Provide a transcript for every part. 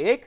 1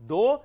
2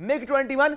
MiG-21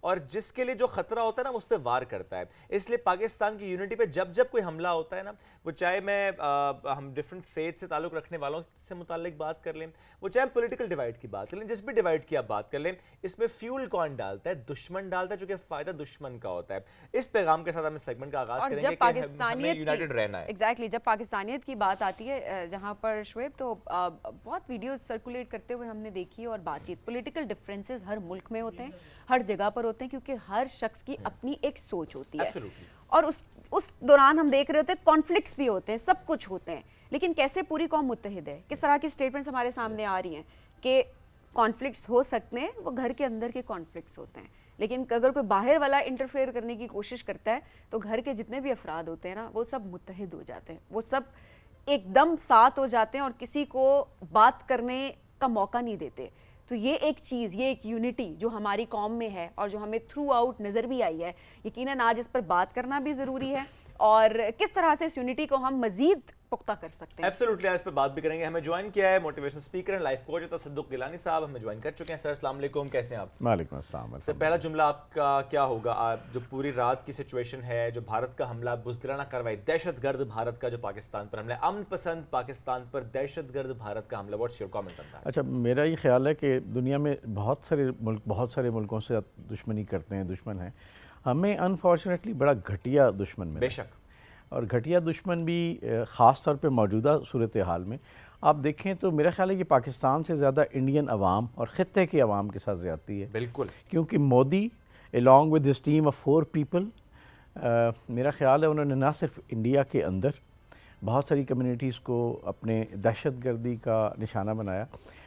اور جس کے لیے جو خطرہ ہوتا ہے نا اس پہ وار کرتا ہے. اس لیے پاکستان کی یونٹی پہ جب کوئی حملہ ہوتا ہے نا, وہ چاہے ہم ڈفرینٹ فیتھ سے تعلق رکھنے والوں سے متعلق بات کر لیں, وہ چاہے پولیٹیکل ڈیوائڈ کی بات کر لیں, جس بھی ڈیوائڈ کی آپ بات کر لیں, اس میں فیول کون ڈالتا ہے؟ دشمن ڈالتا ہے, جو کہ فائدہ دشمن کا ہوتا ہے. اس پیغام کے ساتھ ہم اس سیگمنٹ کا آغاز کریں گے کہ ہمیں یونائٹڈ رہنا ہے. ایگزیکٹلی جب پاکستانیت کی بات آتی ہے جہاں پر شعیب, تو بہت ویڈیوز سرکولیٹ کرتے ہوئے ہم نے دیکھی اور بات چیت. پولیٹیکل ڈفرینسز ہر ملک میں ہوتے ہیں, ہر جگہ پر ہوتے ہیں, کیونکہ ہر شخص کی اپنی ایک سوچ ہوتی ہے, اور اس دوران ہم دیکھ رہے ہوتے ہیں کانفلکٹس بھی ہوتے ہیں, سب کچھ ہوتے ہیں. لیکن کیسے پوری قوم متحد ہے, کس طرح کی سٹیٹمنٹس ہمارے سامنے آ رہی ہیں کہ کانفلکٹس ہو سکتے ہیں, وہ گھر کے اندر کے کانفلکٹس ہوتے ہیں. لیکن اگر کوئی باہر والا انٹرفیئر کرنے کی کوشش کرتا ہے تو گھر کے جتنے بھی افراد ہوتے ہیں نا, وہ سب متحد ہو جاتے ہیں, وہ سب ایک دم ساتھ ہو جاتے ہیں اور کسی کو بات کرنے کا موقع نہیں دیتے. تو یہ ایک چیز, یہ ایک یونٹی جو ہماری قوم میں ہے اور جو ہمیں تھرو آؤٹ نظر بھی آئی ہے, یقیناً آج اس پر بات کرنا بھی ضروری ہے, اور کس طرح سے اس یونٹی کو ہم مزید پختہ کر سکتے ہیں. ایبسولوٹلی, اس پہ بات بھی کریں گے. ہمیں جوائن کیا ہے motivational speaker and life coach Tasadduq Gilani صاحب, ہمیں جوائن کر چکے ہیں. سر السلام علیکم, کیسے ہیں آپ؟ وعلیکم السلام. سر پہلا جملہ آپ کا کیا ہوگا؟ جو پوری رات کی سچویشن ہے, جو بھارت کا حملہ, بزدلانہ کارروائی, دہشت گرد بھارت کا جو پاکستان پر حملہ, امن پسند پاکستان پر دہشت گرد بھارت کا حملہ, what's your comment on that? اچھا, میرا یہ خیال ہے کہ دنیا میں بہت سارے ملکوں سے دشمنی کرتے ہیں, دشمن ہیں. ہمیں انفارچونیٹلی بڑا گھٹیا دشمن ملا. بے شک. اور گھٹیا دشمن بھی خاص طور پہ موجودہ صورتحال میں آپ دیکھیں تو میرا خیال ہے کہ پاکستان سے زیادہ انڈین عوام اور خطے کے عوام کے ساتھ زیادتی ہے. بالکل. کیونکہ Modi along with his team of 4 people میرا خیال ہے انہوں نے نہ صرف انڈیا کے اندر بہت ساری کمیونٹیز کو اپنے دہشت گردی کا نشانہ بنایا,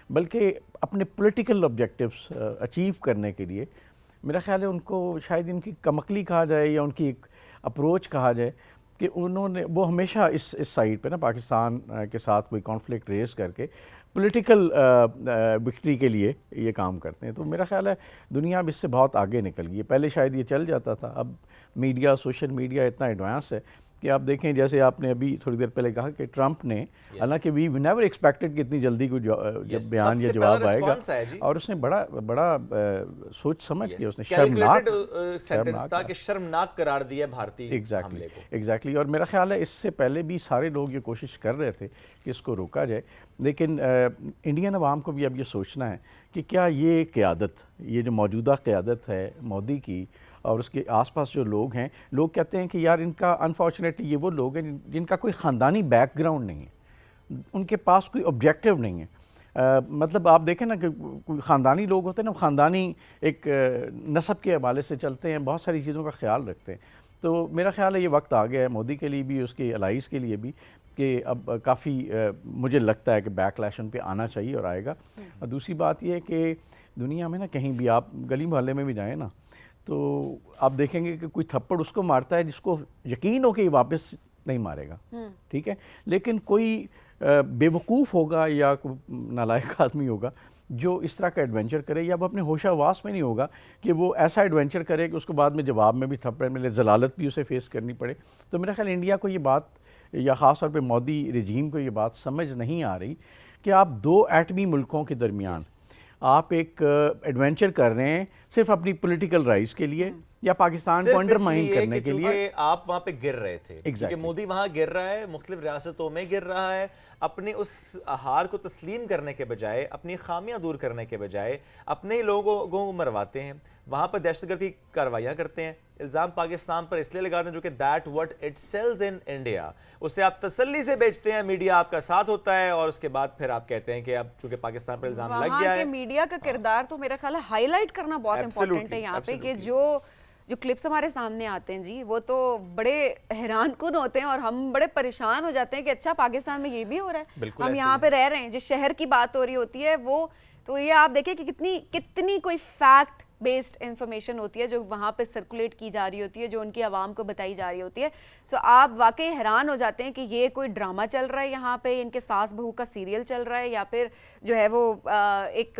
بلکہ اپنے پولیٹیکل آبجیکٹیوز اچیو کرنے کے لیے میرا خیال ہے ان کو شاید ان کی کمکلی کہا جائے یا ان کی ایک اپروچ کہا جائے کہ انہوں نے وہ ہمیشہ اس سائڈ پہ نا پاکستان کے ساتھ کوئی کانفلکٹ ریز کر کے پولیٹیکل وکٹری کے لیے یہ کام کرتے ہیں. تو میرا خیال ہے دنیا اب اس سے بہت آگے نکل گئی ہے. پہلے شاید یہ چل جاتا تھا, اب میڈیا, سوشل میڈیا اتنا ایڈوانس ہے کہ آپ دیکھیں, جیسے آپ نے ابھی تھوڑی دیر پہلے کہا کہ ٹرمپ نے, حالانکہ وی نیور ایکسپیکٹڈ کہ اتنی جلدی کوئی جب بیان یا جواب آئے گا, اور اس نے بڑا سوچ سمجھ کے اس نے شرمناک قرار دیا بھارتی حملے کو. ایگزیکٹلی. اور میرا خیال ہے اس سے پہلے بھی سارے لوگ یہ کوشش کر رہے تھے کہ اس کو روکا جائے, لیکن انڈین عوام کو بھی اب یہ سوچنا ہے کہ کیا یہ قیادت, یہ جو موجودہ قیادت ہے مودی کی اور اس کے آس پاس جو لوگ ہیں, لوگ کہتے ہیں کہ یار ان کا انفارچونیٹلی یہ وہ لوگ ہیں جن کا کوئی خاندانی بیک گراؤنڈ نہیں ہے, ان کے پاس کوئی آبجیکٹیو نہیں ہے. مطلب آپ دیکھیں نا کہ کوئی خاندانی لوگ ہوتے ہیں نا, خاندانی ایک نسب کے حوالے سے چلتے ہیں, بہت ساری چیزوں کا خیال رکھتے ہیں. تو میرا خیال ہے یہ وقت آ گیا ہے مودی کے لیے بھی, اس کے الائز کے لیے بھی, کہ اب کافی مجھے لگتا ہے کہ بیک لیش ان پہ آنا چاہیے اور آئے گا. اور دوسری بات یہ ہے کہ دنیا میں نا کہیں بھی آپ گلی محلے میں بھی جائیں نا, تو آپ دیکھیں گے کہ کوئی تھپڑ اس کو مارتا ہے جس کو یقین ہو کہ یہ واپس نہیں مارے گا, ٹھیک ہے, لیکن کوئی بے وقوف ہوگا یا کوئی نالائق آدمی ہوگا جو اس طرح کا ایڈونچر کرے, یا وہ اپنے ہوش حواس میں نہیں ہوگا کہ وہ ایسا ایڈونچر کرے کہ اس کو بعد میں جواب میں بھی تھپڑ ملے, ضلالت بھی اسے فیس کرنی پڑے. تو میرا خیال انڈیا کو یہ بات, یا خاص طور پہ مودی رجیم کو یہ بات سمجھ نہیں آ رہی کہ آپ 2 ایٹمی ملکوں کے درمیان آپ ایک ایڈونچر کر رہے ہیں صرف اپنی پولیٹیکل رائز کے لیے یا پاکستان کو انڈرمائن کرنے کے لیے. آپ وہاں پہ گر رہے تھے کیونکہ مودی وہاں گر رہا ہے, مختلف ریاستوں میں گر رہا ہے, اپنی اس ہار کو تسلیم کرنے کے بجائے, اپنی خامیاں دور کرنے کے بجائے اپنے ہی لوگوں کو مرواتے ہیں, وہاں پر دہشت گردی کارروائیاں کرتے ہیں. الزام پاکستان پر اس لیے لگاتے ہیں جو کہ that what it sells in India, اسے آپ تسلی سے بیچتے ہیں, میڈیا آپ کا ساتھ ہوتا ہے, اور اس کے بعد پھر آپ کہتے ہیں کہ اب چونکہ پاکستان پر الزام لگ گیا ہے. میڈیا کا کردار تو میرا خیال ہے ہائی لائٹ کرنا بہت امپورٹنٹ ہے یہاں پہ, کہ جو کلپس ہمارے سامنے آتے ہیں جی, وہ تو بڑے حیران کن ہوتے ہیں اور ہم بڑے پریشان ہو جاتے ہیں کہ اچھا پاکستان میں یہ بھی ہو رہا ہے, ہم یہاں پہ رہ رہے ہیں. جس شہر کی بات ہو رہی ہوتی ہے وہ تو یہ آپ دیکھیں کہ کتنی کوئی فیکٹ بیسڈ انفارمیشن ہوتی ہے جو وہاں پہ سرکولیٹ کی جا رہی ہوتی ہے, جو ان کی عوام کو بتائی جا رہی ہوتی ہے. سو آپ واقعی حیران ہو جاتے ہیں کہ یہ کوئی ڈرامہ چل رہا ہے یہاں پہ, ان کے ساس بہو کا سیریل چل رہا ہے, یا پھر جو ہے وہ ایک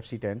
FC-10,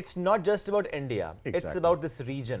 it's not just about India, it's about this region।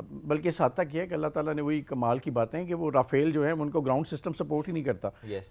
بلکہ اس حد تک یہ ہے کہ اللہ تعالیٰ نے وہی کمال کی باتیں ہیں کہ وہ رافیل جو ہے ان کو گراؤنڈ سسٹم سپورٹ ہی نہیں کرتا.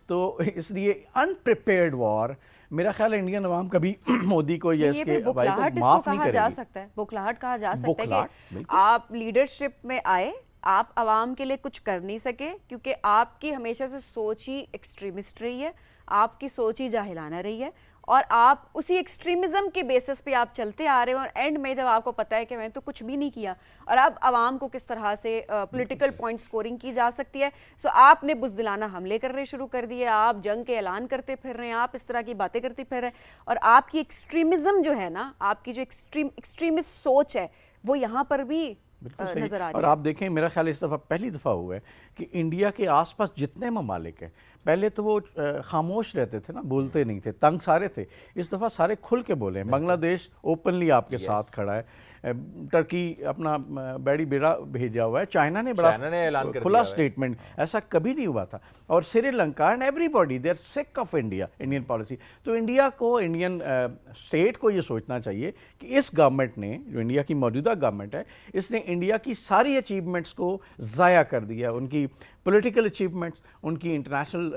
تو اس لیے انپریپیئرڈ وار میرا خیال ہے انڈین عوام کبھی مودی کو یا اس کے بھائی کو معاف نہیں کرے گی. بوکھلاہٹ کہا جا سکتا ہے کہ آپ لیڈرشپ میں آئے, آپ عوام کے لیے کچھ کر نہیں سکے کیونکہ آپ کی ہمیشہ سے سوچ ہی ایکسٹریمسٹ رہی ہے, آپ کی سوچ ہی جاہلانہ رہی ہے, اور آپ اسی ایکسٹریمزم کے بیسس پہ آپ چلتے آ رہے ہو, اور اینڈ میں جب آپ کو پتہ ہے کہ میں تو کچھ بھی نہیں کیا, اور اب عوام کو کس طرح سے پولیٹیکل پوائنٹ سکورنگ کی جا سکتی ہے. سو آپ نے بزدلانہ حملے کرنے شروع کر دیے, آپ جنگ کے اعلان کرتے پھر رہے ہیں, آپ اس طرح کی باتیں کرتے پھر رہے ہیں, اور آپ کی ایکسٹریمزم جو ہے نا, آپ کی جو ایکسٹریمسٹ سوچ ہے وہ یہاں پر بھی نظر آ رہی ہے. اور آپ دیکھیں میرا خیال اس دفعہ پہلی دفعہ ہوا ہے کہ انڈیا کے آس پاس جتنے ممالک ہیں, پہلے تو وہ خاموش رہتے تھے نا, بولتے نہیں تھے, تنگ سارے تھے, اس دفعہ سارے کھل کے بولے ہیں. بنگلہ دیش اوپنلی آپ کے ساتھ کھڑا ہے, ٹرکی اپنا بیڑی بیڑا بھیجا ہوا ہے, چائنا نے بڑا کھلا سٹیٹمنٹ, ایسا کبھی نہیں ہوا تھا, اور Sri Lanka and everybody they are sick of India, Indian policy. تو انڈیا کو, انڈین اسٹیٹ کو یہ سوچنا چاہیے کہ اس گورنمنٹ نے, جو انڈیا کی موجودہ گورنمنٹ ہے, اس نے انڈیا کی ساری اچیومنٹس کو ضائع کر دیا. ان کی پولیٹیکل اچیومنٹس, ان کی انٹرنیشنل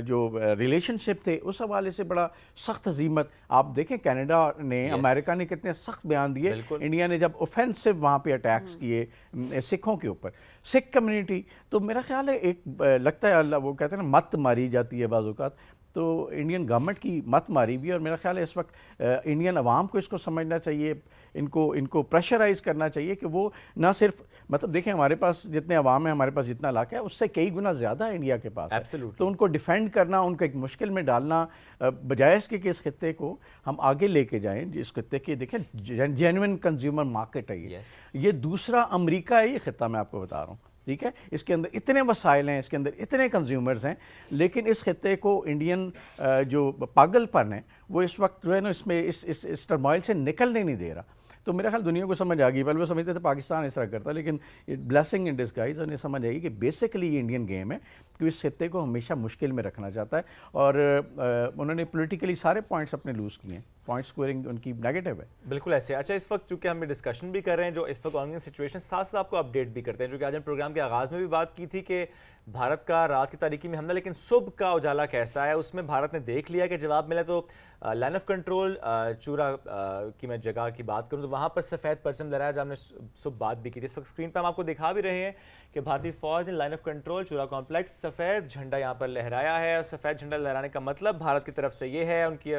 جو ریلیشن شپ تھے, اس حوالے سے بڑا سخت ہزیمت. آپ دیکھیں کینیڈا نے, امریکہ نے کتنے سخت بیان دیے. انڈیا نے جب اوفینسو وہاں پہ اٹیکس کیے سکھوں کے اوپر, سکھ کمیونٹی, تو میرا خیال ہے ایک لگتا ہے اللہ, وہ کہتے ہیں نا مت ماری جاتی ہے بعض اوقات, تو انڈین گورنمنٹ کی مت ماری بھی. اور میرا خیال ہے اس وقت انڈین عوام کو اس کو سمجھنا چاہیے, ان کو پریشرائز کرنا چاہیے کہ وہ نہ صرف, مطلب دیکھیں ہمارے پاس جتنے عوام ہیں, ہمارے پاس جتنا علاقہ ہے, اس سے کئی گنا زیادہ ہے انڈیا کے پاس. تو ان کو ڈیفینڈ کرنا, ان کو ایک مشکل میں ڈالنا, بجائے اس کے کہ اس خطے کو ہم آگے لے کے جائیں. جس خطے کی دیکھیں جینوئن کنزیومر مارکیٹ ہے, یہ دوسرا امریکہ ہے یہ خطہ, میں آپ کو بتا رہا ہوں, ٹھیک ہے. اس کے اندر اتنے وسائل ہیں, اس کے اندر اتنے کنزیومرز ہیں, لیکن اس خطے کو انڈین جو پاگل پن ہے وہ اس وقت جو ہے نا, اس میں اس ٹرمائل سے نکلنے نہیں دے رہا. تو میرا خیال دنیا کو سمجھ آ گئی. پہلے وہ سمجھتے تھے پاکستان اس طرح کرتا, لیکن بلیسنگ ان ڈسگائز, انہیں سمجھ آئی کہ بیسیکلی یہ انڈین گیم ہے کہ اس خطے کو ہمیشہ مشکل میں رکھنا چاہتا ہے. اور انہوں نے پولیٹیکلی سارے پوائنٹس اپنے لوز کیے ہیں, پوائنٹ سکورنگ ان کی نیگیٹو ہے. بالکل ایسے. اچھا, اس وقت چونکہ ہم ڈسکشن بھی کر رہے ہیں جو اس وقت آن سچویشن, ساتھ ساتھ آپ کو اپڈیٹ بھی کرتے ہیں, جو کہ آج ہم پروگرام کے آغاز میں بھی بات کی تھی کہ بھارت کا رات کی تاریکی میں حملہ, لیکن صبح کا اجالا کیسا ہے, اس میں بھارت نے دیکھ لیا کہ جواب ملا. تو لائن آف کنٹرول چورا کی میں جگہ کی بات کروں تو وہاں پر سفید پرچم لہرایا, جب ہم نے صبح بات بھی کی تھی. اس وقت اسکرین پہ ہم آپ کو دکھا بھی رہے ہیں کہ بھارتی فوج نے لائن آف کنٹرول چورا کمپلیکس سفید جھنڈا یہاں پر لہرایا ہے. اور سفید جھنڈا لہرانے کا مطلب بھارت کی طرف سے یہ ہے, ان کی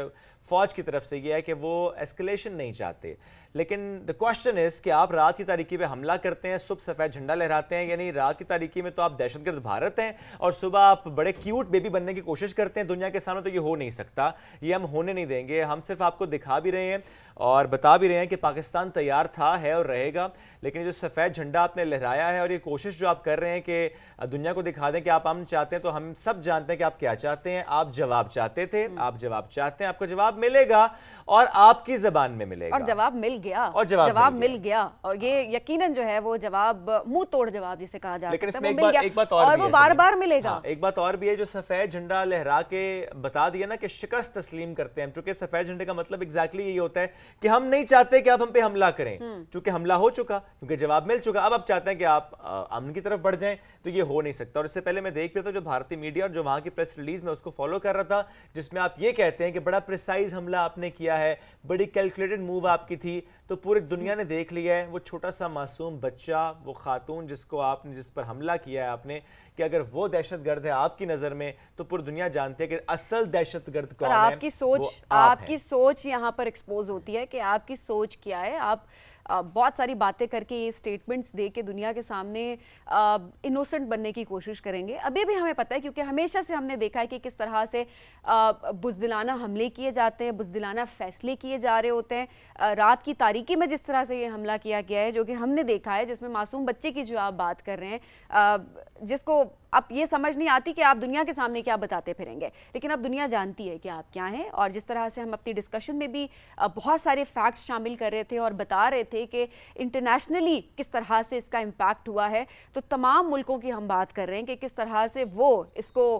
فوج کی طرف سے یہ ہے کہ وہ ایسکلیشن نہیں چاہتے. لیکن the question is کہ آپ رات کی تاریکی پہ حملہ کرتے ہیں, صبح سفید جھنڈا لہراتے ہیں, یعنی رات کی تاریکی میں تو آپ دہشت گرد بھارت ہیں, اور صبح آپ بڑے کیوٹ بیبی بننے کی کوشش کرتے ہیں دنیا کے سامنے. تو یہ ہو نہیں سکتا, یہ ہم ہونے نہیں دیں گے. ہم صرف آپ کو دکھا بھی رہے ہیں اور بتا بھی رہے ہیں کہ پاکستان تیار تھا, ہے اور رہے گا. لیکن جو سفید جھنڈا آپ نے لہرایا ہے اور یہ کوشش جو آپ کر رہے ہیں کہ دنیا کو دکھا دیں کہ آپ امن چاہتے ہیں, تو ہم سب جانتے ہیں کہ آپ کیا چاہتے ہیں. آپ جواب چاہتے تھے, آپ جواب چاہتے ہیں, آپ کو جواب ملے گا اور آپ کی زبان میں ملے گا. اور جواب مل گیا, اور جواب مل گیا, اور یہ یقیناً جو ہے وہ جواب منہ توڑ جواب جسے کہا جا لیکن سکتا اس میں ہے, ایک بات اور وہ بار بار ملے گا. ایک بات اور بھی ہے, جو سفید جھنڈا لہرا کے بتا دیا نا کہ شکست تسلیم کرتے ہیں, چونکہ سفید جھنڈے کا مطلب ایگزیکٹلی یہی ہوتا ہے کہ ہم نہیں چاہتے کہ آپ ہم پہ حملہ کریں, چونکہ حملہ ہو چکا, کیونکہ جواب مل چکا. اب آپ چاہتے ہیں کہ آپ امن کی طرف بڑھ جائیں, تو یہ ہو نہیں سکتا. اور اس سے پہلے میں دیکھ رہا تھا جو بھارتی میڈیا اور جو وہاں کی پریس ریلیز میں اس کو فالو کر رہا تھا, جس میں آپ یہ کہتے ہیں کہ بڑا پریسائز حملہ آپ نے کیا ہے, بڑی کیلکولیٹڈ موو آپ کی تھی. تو پوری دنیا نے دیکھ لیا ہے, وہ چھوٹا سا معصوم بچہ, وہ خاتون جس کو آپ نے, جس پر حملہ کیا ہے آپ نے, کہ اگر وہ دہشت گرد ہے آپ کی نظر میں, تو پوری دنیا جانتی ہے کہ اصل دہشت گرد کون ہے. اور آپ کی سوچ یہاں پر ایکسپوز ہوتی ہے کہ آپ کی سوچ کیا ہے. آپ بہت ساری باتیں کر کے, یہ سٹیٹمنٹس دے کے دنیا کے سامنے انوسنٹ بننے کی کوشش کریں گے. ابھی بھی ہمیں پتہ ہے, کیونکہ ہمیشہ سے ہم نے دیکھا ہے کہ کس طرح سے بزدلانہ حملے کیے جاتے ہیں, بزدلانہ فیصلے کیے جا رہے ہوتے ہیں. رات کی تاریکی میں جس طرح سے یہ حملہ کیا گیا ہے, جو کہ ہم نے دیکھا ہے, جس میں معصوم بچے کی جو آپ بات کر رہے ہیں, جس کو اب یہ سمجھ نہیں آتی کہ آپ دنیا کے سامنے کیا بتاتے پھریں گے, لیکن اب دنیا جانتی ہے کہ آپ کیا ہیں. اور جس طرح سے ہم اپنی ڈسکشن میں بھی بہت سارے فیکٹس شامل کر رہے تھے اور بتا رہے تھے کہ انٹرنیشنلی کس طرح سے اس کا امپیکٹ ہوا ہے, تو تمام ملکوں کی ہم بات کر رہے ہیں کہ کس طرح سے وہ اس کو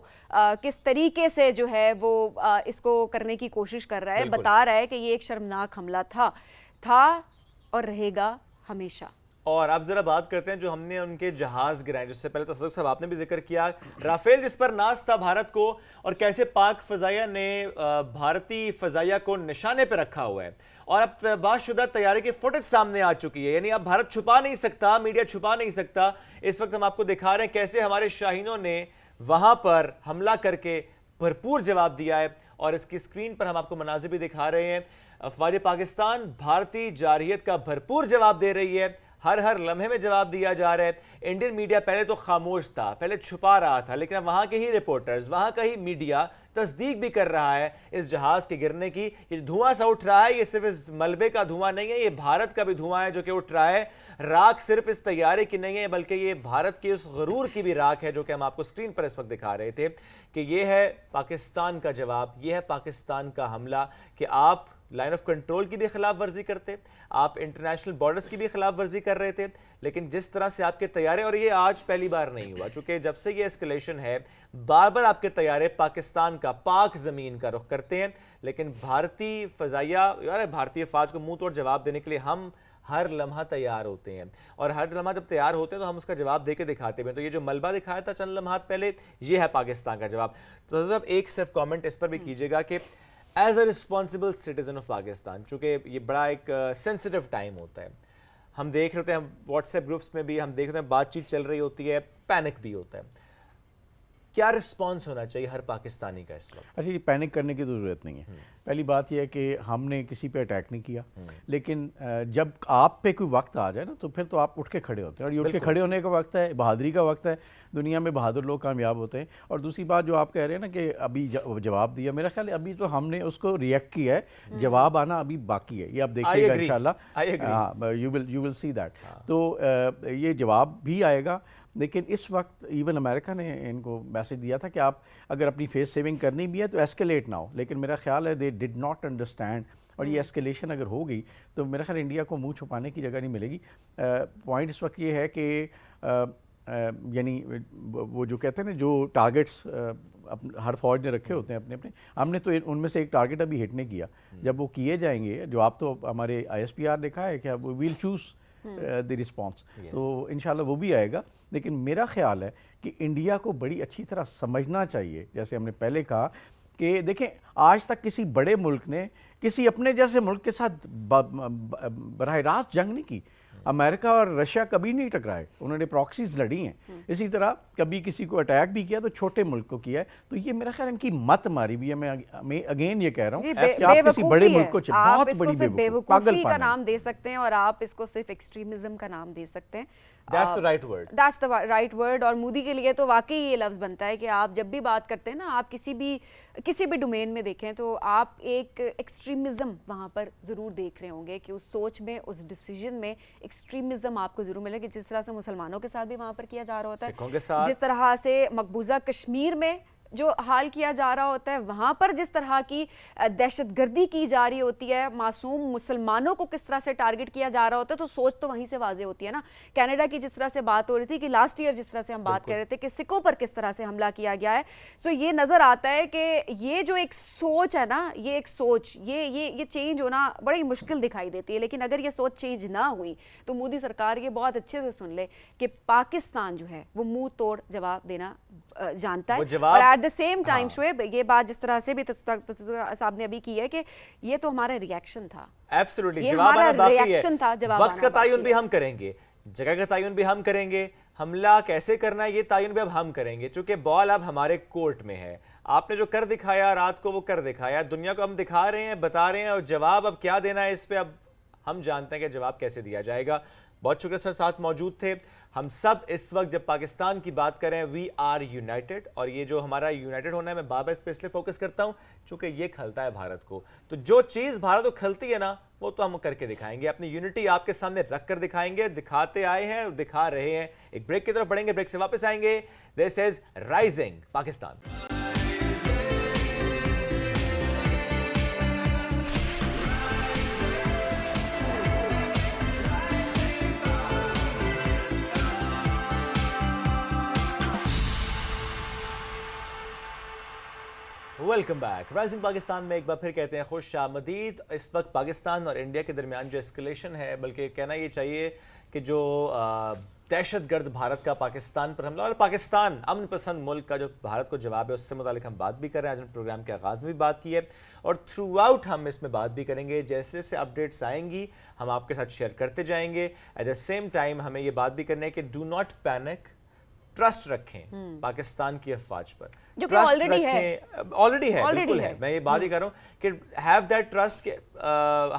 کس طریقے سے جو ہے وہ اس کو کرنے کی کوشش کر رہا ہے, بتا رہا ہے کہ یہ ایک شرمناک حملہ تھا اور رہے گا ہمیشہ. اور اب ذرا بات کرتے ہیں جو ہم نے ان کے جہاز گرائے، جس سے پہلے تصدیق صاحب آپ نے بھی ذکر کیا، رافیل جس پر ناز تھا بھارت کو، اور کیسے پاک فضائیہ نے بھارتی فضائیہ کو نشانے پہ رکھا ہوا ہے، اور اب بات شدہ طیارے کی فوٹیج سامنے آ چکی ہے، یعنی اب بھارت چھپا نہیں سکتا، میڈیا چھپا نہیں سکتا۔ اس وقت ہم آپ کو دکھا رہے ہیں کیسے ہمارے شاہینوں نے وہاں پر حملہ کر کے بھرپور جواب دیا ہے، اور اس کی اسکرین پر ہم آپ کو مناظر بھی دکھا رہے ہیں۔ افواج پاکستان بھارتی جارحیت کا بھرپور جواب دے رہی ہے، ہر لمحے میں جواب دیا جا رہا ہے۔ انڈین میڈیا پہلے تو خاموش تھا، پہلے چھپا رہا تھا، لیکن اب وہاں کے ہی رپورٹرز، وہاں کا ہی میڈیا تصدیق بھی کر رہا ہے اس جہاز کے گرنے کی۔ یہ دھواں سا اٹھ رہا ہے، یہ صرف اس ملبے کا دھواں نہیں ہے، یہ بھارت کا بھی دھواں ہے جو کہ اٹھ رہا ہے۔ راکھ صرف اس طیارے کی نہیں ہے بلکہ یہ بھارت کے اس غرور کی بھی راکھ ہے جو کہ ہم آپ کو اسکرین پر اس وقت دکھا رہے تھے، کہ یہ ہے پاکستان کا جواب، یہ ہے پاکستان کا حملہ، کہ آپ لائن آف کنٹرول کی بھی خلاف ورزی کرتے، آپ انٹرنیشنل بارڈرز کی بھی خلاف ورزی کر رہے تھے، لیکن جس طرح سے آپ کے طیارے، اور یہ آج پہلی بار نہیں ہوا، چونکہ جب سے یہ اسکلیشن ہے بار بار آپ کے طیارے پاکستان کا، پاک زمین کا رخ کرتے ہیں، لیکن بھارتی فضائیہ، بھارتی افواج کو منہ توڑ جواب دینے کے لیے ہم ہر لمحہ تیار ہوتے ہیں، اور ہر لمحہ جب تیار ہوتے ہیں تو ہم اس کا جواب دے کے دکھاتے ہیں۔ تو یہ جو ملبہ دکھایا تھا چند لمحات پہلے، یہ ہے پاکستان کا جواب۔ تو صرف ایک کامنٹ اس پر بھی کیجیے گا کہ as a responsible citizen of Pakistan, چونکہ یہ بڑا ایک سینسٹیو ٹائم ہوتا ہے، ہم دیکھ رہے ہوتے ہیں، ہم واٹس ایپ گروپس میں بھی ہم دیکھ رہے ہیں، بات چیت چل رہی ہوتی ہے، پینک بھی ہوتا ہے، کیا رسپانس ہونا چاہیے ہر پاکستانی کا اس وقت؟ اچھا، یہ پینک کرنے کی ضرورت نہیں ہے۔ پہلی بات یہ ہے کہ ہم نے کسی پہ اٹیک نہیں کیا، لیکن جب آپ پہ کوئی وقت آ جائے نا تو پھر تو آپ اٹھ کے کھڑے ہوتے ہیں، اور یہ اٹھ کے کھڑے ہونے کا وقت ہے، بہادری کا وقت ہے، دنیا میں بہادر لوگ کامیاب ہوتے ہیں۔ اور دوسری بات جو آپ کہہ رہے ہیں نا کہ ابھی جواب دیا، میرا خیال ہے ابھی تو ہم نے اس کو ریئیکٹ کیا ہے، جواب آنا ابھی باقی ہے، یہ آپ دیکھیے گا انشاءاللہ، یو ول سی دیٹ۔ تو یہ جواب بھی آئے گا، لیکن اس وقت ایون امریکہ نے ان کو میسج دیا تھا کہ آپ اگر اپنی فیس سیونگ کرنی بھی ہے تو ایسکیلیٹ نہ ہو، لیکن میرا خیال ہے دے ڈڈ ناٹ انڈرسٹینڈ، اور یہ ایسکیلیشن اگر ہوگی تو میرا خیال انڈیا کو منہ چھپانے کی جگہ نہیں ملے گی۔ پوائنٹ اس وقت یہ ہے کہ یعنی وہ جو کہتے ہیں نا، جو ٹارگٹس ہر فوج نے رکھے ہوتے ہیں اپنے اپنے، ہم نے تو ان میں سے ایک ٹارگٹ ابھی ہٹ نہیں کیا۔ جب وہ کیے جائیں گے، جو آپ تو ہمارے ISPR لکھا ہے کہ ویل چوز دی رسپانس، تو انشاءاللہ وہ بھی آئے گا۔ لیکن میرا خیال ہے کہ انڈیا کو بڑی اچھی طرح سمجھنا چاہیے، جیسے ہم نے پہلے کہا کہ دیکھیں آج تک کسی بڑے ملک نے کسی اپنے جیسے ملک کے ساتھ براہ راست جنگ نہیں کی۔ امریکہ اور رشیا کبھی نہیں ٹکرائے، انہوں نے پراکسیز لڑی ہیں، اسی طرح کبھی کسی کو اٹیک بھی کیا تو چھوٹے ملک کو کیا ہے۔ تو یہ میرا خیال ان کی مت ماری بھی ہے، میں اگین یہ کہہ رہا ہوں کہ آپ کسی بڑے ملک کو بہت بڑی بے وقوفی کا نام دے سکتے ہیں، اور آپ اس کو صرف ایکسٹریمزم کا نام دے سکتے ہیں۔ That's the right word. That's the right word۔ اور مودی کے لیے تو واقعی یہ لفظ بنتا ہے کہ آپ جب بھی بات کرتے ہیں نا، آپ کسی بھی ڈومین میں دیکھیں تو آپ ایک ایکسٹریمزم وہاں پر ضرور دیکھ رہے ہوں گے، کہ اس سوچ میں، اس ڈیسیجن میں ایکسٹریمزم آپ کو ضرور ملے گا، جس طرح سے مسلمانوں کے ساتھ بھی وہاں پر کیا جا رہا ہوتا ہے، جس طرح سے مقبوضہ کشمیر میں جو حال کیا جا رہا ہوتا ہے، وہاں پر جس طرح کی دہشت گردی کی جا رہی ہوتی ہے، معصوم مسلمانوں کو کس طرح سے ٹارگٹ کیا جا رہا ہوتا ہے، تو سوچ تو وہیں سے واضح ہوتی ہے نا۔ کینیڈا کی جس طرح سے بات ہو رہی تھی کہ لاسٹ ایئر جس طرح سے ہم بات کر رہے تھے کہ سکھوں پر کس طرح سے حملہ کیا گیا ہے، سو یہ نظر آتا ہے کہ یہ جو ایک سوچ ہے نا، یہ ایک سوچ یہ چینج ہونا بڑی مشکل دکھائی دیتی ہے۔ لیکن اگر یہ سوچ چینج نہ ہوئی تو مودی سرکار یہ بہت اچھے سے سن لے کہ پاکستان جو ہے وہ منہ توڑ جواب دینا جانتا ہے، اور at the same time Shoaib یہ بات جس طرح سے بھی صاحب نے ابھی کی ہے کہ یہ تو ہمارا ریئیکشن تھا، ایبسولوٹلی جواب آنا باقی ہے، وقت کا تعین بھی ہم کریں گے، جگہ کا تعین بھی ہم کریں گے، حملہ کیسے کرنا ہے یہ تعین بھی اب ہم کریں گے، چونکہ بال اب ہمارے کورٹ میں ہے۔ آپ نے جو کر دکھایا رات کو وہ کر دکھایا، دنیا کو ہم دکھا رہے ہیں، بتا رہے ہیں، اور جواب اب کیا دینا ہے اس پہ اب ہم جانتے ہیں کہ جواب کیسے دیا جائے گا۔ بہت شکریہ سر، ساتھ موجود تھے۔ ہم سب اس وقت جب پاکستان کی بات کریں وی آر یونائٹڈ، اور یہ جو ہمارا یونائٹڈ ہونا ہے، میں بابا اس پہ اس لیے فوکس کرتا ہوں چونکہ یہ کھلتا ہے بھارت کو، تو جو چیز بھارت کو کھلتی ہے نا وہ تو ہم کر کے دکھائیں گے، اپنی یونٹی آپ کے سامنے رکھ کر دکھائیں گے، دکھاتے آئے ہیں اور دکھا رہے ہیں۔ ایک بریک کی طرف بڑھیں گے، بریک سے واپس آئیں گے۔ This is rising Pakistan. Welcome back. Rising Pakistan میں ایک بار پھر کہتے ہیں خوش آمدید۔ اس وقت پاکستان اور انڈیا کے درمیان جو اسکلیشن ہے، بلکہ کہنا یہ چاہیے کہ جو دہشت گرد بھارت کا پاکستان پر حملہ اور پاکستان امن پسند ملک کا جو بھارت کو جواب ہے اس سے متعلق ہم بات بھی کر رہے ہیں. آج ہم پروگرام کے آغاز میں بھی بات کی ہے اور تھرو آؤٹ ہم اس میں بات بھی کریں گے. جیسے جیسے اپڈیٹس آئیں گی ہم آپ کے ساتھ شیئر کرتے جائیں گے. ایٹ دا سیم ٹائم ہمیں یہ بات بھی کرنا ہے کہ ڈو ناٹ پینک, ٹرسٹ رکھیں پاکستان کی افواج پر, جو کہ already ہے. آلریڈی ہے, بالکل ہے. میں یہ بات ہی کر رہا ہوں کہ ہیو دیٹ ٹرسٹ کہ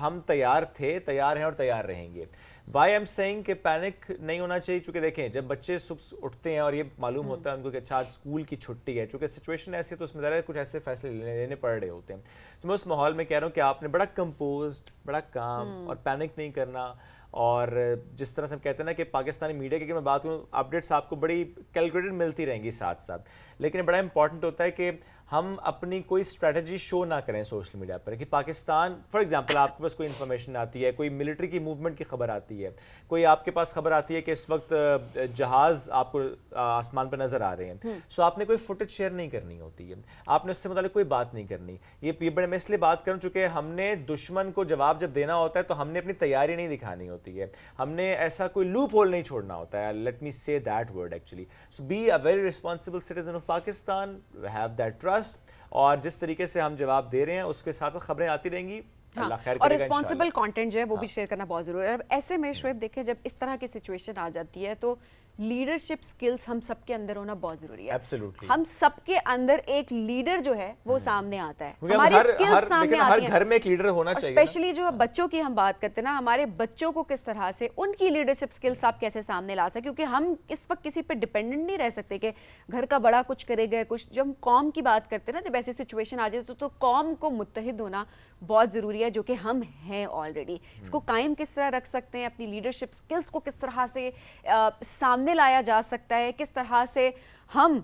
ہم تیار تھے, تیار ہیں اور تیار رہیں گے. وائی ایم سیئنگ کہ پینک نہیں ہونا چاہیے, چونکہ دیکھیں جب بچے صبح اٹھتے ہیں اور یہ معلوم ہوتا ہے ان کو کہ اچھا آج اسکول کی چھٹی ہے, چونکہ سچویشن ایسی ہے تو اس میں ذرا کچھ ایسے فیصلے لینے پڑ رہے ہوتے ہیں. تو میں اس ماحول میں کہہ رہا ہوں کہ آپ نے بڑا کمپوزڈ, بڑا کام اور پینک نہیں کرنا. اور جس طرح سے ہم کہتے ہیں نا کہ پاکستانی میڈیا کی میں بات کروں, اپڈیٹس آپ کو بڑی کیلکولیٹڈ ملتی رہیں گی ساتھ ساتھ, لیکن بڑا امپورٹنٹ ہوتا ہے کہ ہم اپنی کوئی اسٹریٹجی شو نہ کریں سوشل میڈیا پر کہ پاکستان, فار ایگزامپل آپ کے پاس کوئی انفارمیشن آتی ہے, کوئی ملٹری کی موومنٹ کی خبر آتی ہے, کوئی آپ کے پاس خبر آتی ہے کہ اس وقت جہاز آپ کو آسمان پہ نظر آ رہے ہیں, سو آپ نے کوئی فوٹیج شیئر نہیں کرنی ہوتی ہے, آپ نے اس سے متعلق کوئی بات نہیں کرنی. یہ بڑے میں اس لیے بات کروں چونکہ ہم نے دشمن کو جواب جب دینا ہوتا ہے تو ہم نے اپنی تیاری نہیں دکھانی ہوتی ہے, ہم نے ایسا کوئی لوپ ہول نہیں چھوڑنا ہوتا ہے. Let me say that word actually. So be a very responsible citizen of Pakistan, have that trust, اور جس طریقے سے ہم جواب دے رہے ہیں اس کے ساتھ ساتھ خبریں آتی رہیں گی. اللہ خیر کرے گا. اور ریسپانسبل کانٹینٹ جو ہے وہ بھی شیئر کرنا بہت ضروری ہے. ایسے میں شعیب دیکھیں جب اس طرح کی سچویشن آ جاتی ہے تو لیڈرشپ سکلز ہم سب کے اندر ہونا بہت ضروری ہے. Absolutely. ہم سب کے اندر ایک لیڈر جو ہے وہ سامنے آتا ہے, کیونکہ ہماری سکلز سامنے ہر آتی ہیں. گھر میں ایک لیڈر ہونا چاہیے. اسپیشلی جو بچوں کی ہم بات کرتے ہیں نا, ہمارے بچوں کو کس طرح سے ان کی لیڈرشپ سکلز آپ کیسے سامنے لا سکیں, کیونکہ ہم اس وقت کسی پہ ڈیپینڈنٹ نہیں رہ سکتے کہ گھر کا بڑا کچھ کرے گا کچھ. جب ہم قوم کی بات کرتے ہیں نا, جب ایسی سچویشن آ جائے تو قوم کو متحد ہونا بہت ضروری ہے, جو کہ ہم ہیں آلریڈی. اس کو قائم کس طرح رکھ سکتے ہیں, اپنی لیڈرشپ سکلز کو کس طرح سے سامنے لایا جا سکتا ہے, کس طرح سے ہم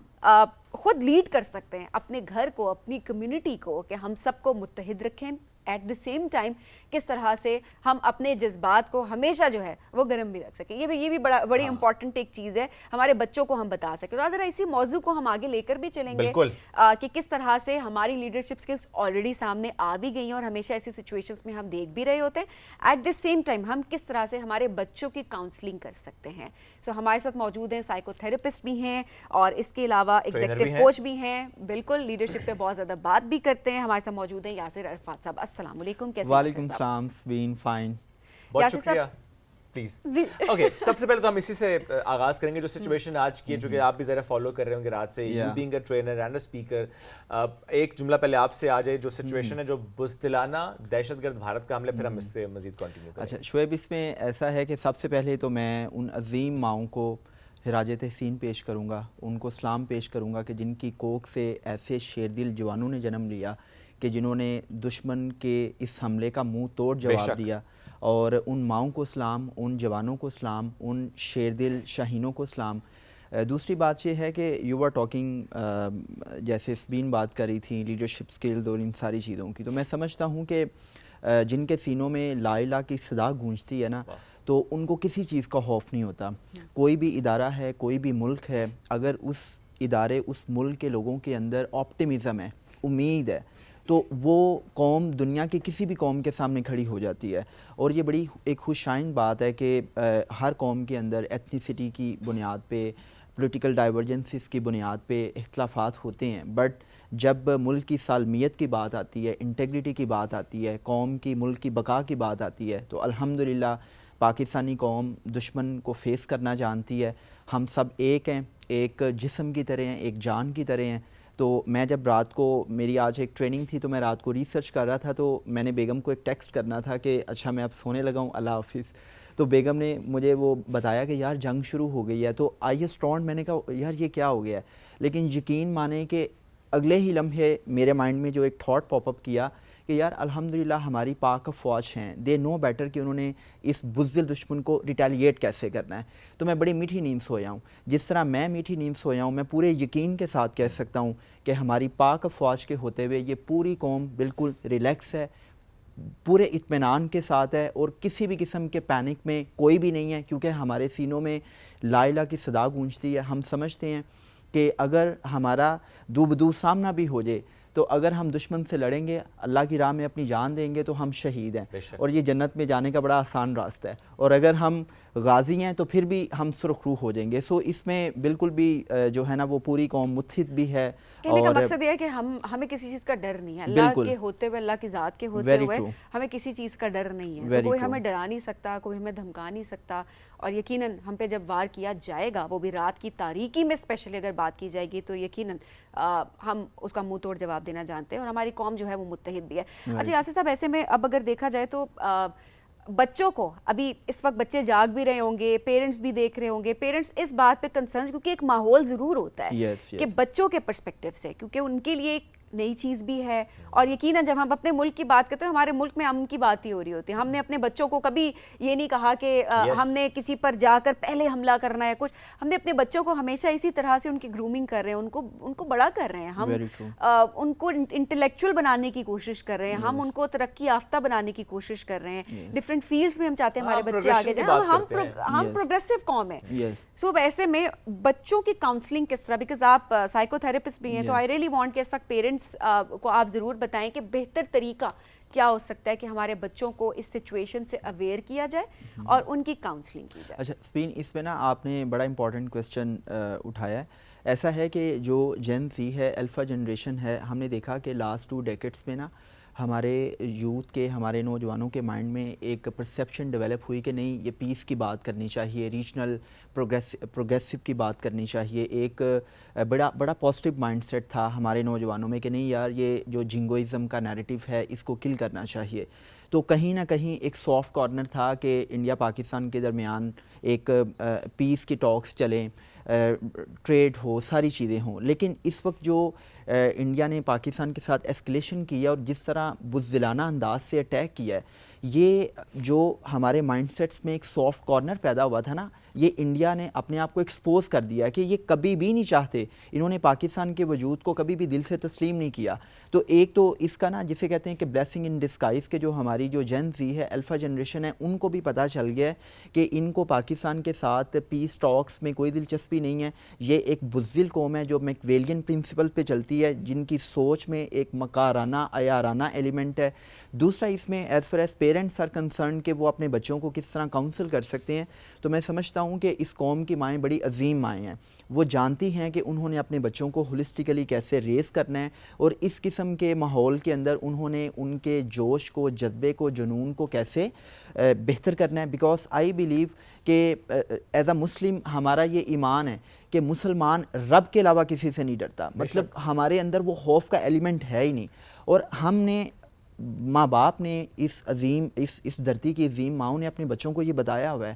خود لیڈ کر سکتے ہیں اپنے گھر کو, اپنی کمیونٹی کو, کہ ہم سب کو متحد رکھیں. ایٹ دا سیم ٹائم کس طرح سے ہم اپنے جذبات کو ہمیشہ جو ہے وہ گرم بھی رکھ سکیں. یہ بھی بڑی امپورٹنٹ ایک چیز ہے, ہمارے بچوں کو ہم بتا سکیں. تو ذرا اسی موضوع کو ہم آگے لے کر بھی چلیں گے کہ کس طرح سے ہماری لیڈرشپ سکلز آلریڈی سامنے آ بھی گئی ہیں اور ہمیشہ ایسی سچویشنز میں ہم دیکھ بھی رہے ہوتے ہیں. ایٹ دا سیم ٹائم ہم کس طرح سے ہمارے بچوں کی کاؤنسلنگ کر سکتے ہیں. سو ہمارے ساتھ موجود ہیں سائیکو تھراپسٹ بھی ہیں اور اس کے علاوہ ایگزیکٹو کوچ بھی ہیں, بالکل لیڈرشپ پہ بہت زیادہ بات بھی کرتے ہیں. ہمارے ساتھ موجود ہیں یاسر عرفات صاحب. السلام علیکم, کیسے ہیں؟ وعلیکم السلام, بین فائن. بہت شکریہ. پلیز اوکے, سب سے پہلے تو ہم اسی سے آغاز کریں گے جو سچویشن آج کی ہے, جو کہ آپ بھی ذرا فالو کر رہے ہوں گے رات سے, you being a trainer and a speaker. ایک جملہ پہلے آپ سے آ جائے, جو سچویشن ہے جو بزدلانہ دہشت گرد بھارت کا حملہ, پھر ہم اس سے مزید کنٹینیو کریں. اچھا شعیب, اس میں ایسا ہے کہ سب سے پہلے تو میں ان عظیم ماؤں کو خراج تحسین پیش کروں گا, ان کو سلام پیش کروں گا کہ جن کی کوکھ سے ایسے شیردل جوانوں نے جنم لیا کہ جنہوں نے دشمن کے اس حملے کا منہ توڑ جواب دیا. اور ان ماؤں کو سلام, ان جوانوں کو سلام, ان شیردل شاہینوں کو سلام. دوسری بات یہ ہے کہ یو آر ٹاکنگ, جیسے سبین بات کر رہی تھی لیڈرشپ سکلز اور ان ساری چیزوں کی, تو میں سمجھتا ہوں کہ جن کے سینوں میں لا الہ کی صدا گونجتی ہے نا, تو ان کو کسی چیز کا خوف نہیں ہوتا. کوئی بھی ادارہ ہے, کوئی بھی ملک ہے, اگر اس ادارے اس ملک کے لوگوں کے اندر آپٹیمزم ہے, امید ہے, تو وہ قوم دنیا کی کسی بھی قوم کے سامنے کھڑی ہو جاتی ہے. اور یہ بڑی ایک خوش آئند بات ہے کہ ہر قوم کے اندر ایتھنیسٹی کی بنیاد پہ, پولیٹیکل ڈائیورجنسز کی بنیاد پہ اختلافات ہوتے ہیں, بٹ جب ملک کی سالمیت کی بات آتی ہے, انٹیگریٹی کی بات آتی ہے, قوم کی, ملک کی بقا کی بات آتی ہے, تو الحمدللہ پاکستانی قوم دشمن کو فیس کرنا جانتی ہے. ہم سب ایک ہیں, ایک جسم کی طرح ہیں, ایک جان کی طرح ہیں. تو میں جب رات کو, میری آج ایک ٹریننگ تھی تو میں رات کو ریسرچ کر رہا تھا, تو میں نے بیگم کو ایک ٹیکسٹ کرنا تھا کہ اچھا میں اب سونے لگا ہوں, اللہ حافظ. تو بیگم نے مجھے وہ بتایا کہ یار جنگ شروع ہو گئی ہے. تو آئی اسٹرانڈ, میں نے کہا یار یہ کیا ہو گیا ہے, لیکن یقین مانیں کہ اگلے ہی لمحے میرے مائنڈ میں جو ایک تھاٹ پاپ اپ کیا کہ یار الحمدللہ ہماری پاک افواج ہیں, دے نو بیٹر کہ انہوں نے اس بزدل دشمن کو ریٹیلیٹ کیسے کرنا ہے. تو میں بڑی میٹھی نیند سویا ہوں. جس طرح میں میٹھی نیند سویا ہوں, میں پورے یقین کے ساتھ کہہ سکتا ہوں کہ ہماری پاک افواج کے ہوتے ہوئے یہ پوری قوم بالکل ریلیکس ہے, پورے اطمینان کے ساتھ ہے, اور کسی بھی قسم کے پینک میں کوئی بھی نہیں ہے, کیونکہ ہمارے سینوں میں لا الہ کی صدا گونجتی ہے. ہم سمجھتے ہیں کہ اگر ہمارا دو بدو سامنا بھی ہو جائے, تو اگر ہم دشمن سے لڑیں گے, اللہ کی راہ میں اپنی جان دیں گے, تو ہم شہید ہیں, اور یہ جنت میں جانے کا بڑا آسان راستہ ہے. اور اگر ہم غازی ہیں تو پھر بھی ہم سرخ روح ہو جائیں گے. سو اس میں بالکل بھی جو ہے نا وہ پوری قوم متحد بھی ہے. کہنے کا مقصد یہ ہے کہ ہمیں کسی چیز کا ڈر نہیں ہے, اللہ کے ہوتے ہوئے, اللہ کی ذات کے ہوتے ہوئے ہمیں کسی چیز کا ڈر نہیں ہے. کوئی ہمیں ڈرا نہیں سکتا, کوئی ہمیں دھمکا نہیں سکتا, اور یقیناً ہم پہ جب وار کیا جائے گا, وہ بھی رات کی تاریکی میں اسپیشلی اگر بات کی جائے گی, تو یقیناً ہم اس کا منہ توڑ جواب دینا جانتے ہیں, اور ہماری قوم جو ہے وہ متحد بھی ہے. اچھا یاسر صاحب, ایسے میں اب اگر دیکھا جائے تو بچوں کو ابھی اس وقت بچے جاگ بھی رہے ہوں گے, پیرنٹس بھی دیکھ رہے ہوں گے, پیرنٹس اس بات پہ کنسرن, کیونکہ ایک ماحول ضرور ہوتا ہے کہ بچوں کے پرسپیکٹیو سے, کیونکہ ان کے لیے ایک نئی چیز بھی ہے, اور یقیناً جب ہم اپنے ملک کی بات کرتے ہیں, ہمارے ملک میں امن کی بات ہی ہو رہی ہوتی ہے. ہم نے اپنے بچوں کو کبھی یہ نہیں کہا کہ ہم نے کسی پر جا کر پہلے حملہ کرنا ہے کچھ. ہم نے اپنے بچوں کو ہمیشہ اسی طرح سے ان کی گرومنگ کر رہے ہیں, ان کو بڑا کر رہے ہیں, ہم ان کو انٹلیکچوئل بنانے کی کوشش کر رہے ہیں, ہم ان کو ترقی یافتہ بنانے کی کوشش کر رہے ہیں, ڈفرینٹ فیلڈس میں ہم چاہتے ہیں ہمارے بچے آگے جائیں, ہم پروگریسو قوم ہیں. سو ویسے میں بچوں کی کاؤنسلنگ کس طرح, بیکاز آپ سائیکو تھراپسٹ بھی ہیں, تو آئی ریئلی وانٹ کہ اس وقت پیرنٹس کو آپ ضرور بتائیں کہ بہتر طریقہ کیا ہو سکتا ہے کہ ہمارے بچوں کو اس سچویشن سے اویئر کیا جائے اور ان کی کاؤنسلنگ کی جائے. اچھا اسپین, اس میں نا آپ نے بڑا امپورٹنٹ کویسچن اٹھایا ہے. ایسا ہے کہ جو جین زی ہے, الفا جنریشن ہے, ہم نے دیکھا کہ لاسٹ 2 ڈیکیڈس میں نا ہمارے یوتھ کے, ہمارے نوجوانوں کے مائنڈ میں ایک پرسیپشن ڈیولپ ہوئی کہ نہیں, یہ پیس کی بات کرنی چاہیے, ریجنل پروگریسو کی بات کرنی چاہیے. ایک بڑا پازیٹیو مائنڈ سیٹ تھا ہمارے نوجوانوں میں کہ نہیں یار, یہ جو جنگوئزم کا نیریٹو ہے اس کو کل کرنا چاہیے. تو کہیں نہ کہیں ایک سافٹ کارنر تھا کہ انڈیا پاکستان کے درمیان ایک پیس کی ٹاکس چلیں, ٹریڈ ہو, ساری چیزیں ہوں. لیکن اس وقت جو انڈیا نے پاکستان کے ساتھ ایسکلیشن کیا اور جس طرح بزدلانہ انداز سے اٹیک کیا ہے, یہ جو ہمارے مائنڈ سیٹس میں ایک سافٹ کارنر پیدا ہوا تھا نا, یہ انڈیا نے اپنے آپ کو ایکسپوز کر دیا کہ یہ کبھی بھی نہیں چاہتے, انہوں نے پاکستان کے وجود کو کبھی بھی دل سے تسلیم نہیں کیا. تو ایک تو اس کا نا جسے کہتے ہیں کہ بلیسنگ ان ڈسکائز, کے جو ہماری جو جین زی ہے, الفا جنریشن ہے, ان کو بھی پتہ چل گیا ہے کہ ان کو پاکستان کے ساتھ پیس ٹاکس میں کوئی دلچسپی نہیں ہے. یہ ایک بزدل قوم ہے جو میکویلین پرنسپل پہ چلتی ہے, جن کی سوچ میں ایک مکارانہ عیارانہ ایلیمنٹ ہے. دوسرا اس میں as far as parents are concern کہ وہ اپنے بچوں کو کس طرح کاؤنسل کر سکتے ہیں, تو میں سمجھتا ہوں کہ اس قوم کی مائیں بڑی عظیم مائیں ہیں. وہ جانتی ہیں کہ انہوں نے اپنے بچوں کو ہولسٹیکلی کیسے ریز کرنا ہے, اور اس قسم کے ماحول کے اندر انہوں نے ان کے جوش کو, جذبے کو, جنون کو کیسے بہتر کرنا ہے. بیکاز آئی بیلیو کہ ایز اے مسلم ہمارا یہ ایمان ہے کہ مسلمان رب کے علاوہ کسی سے نہیں ڈرتا. مطلب ہمارے اندر وہ خوف کا ایلیمنٹ ہے ہی نہیں. اور ہم نے, ماں باپ نے, اس عظیم اس دھرتی کی عظیم ماؤں نے اپنے بچوں کو یہ بتایا ہوا ہے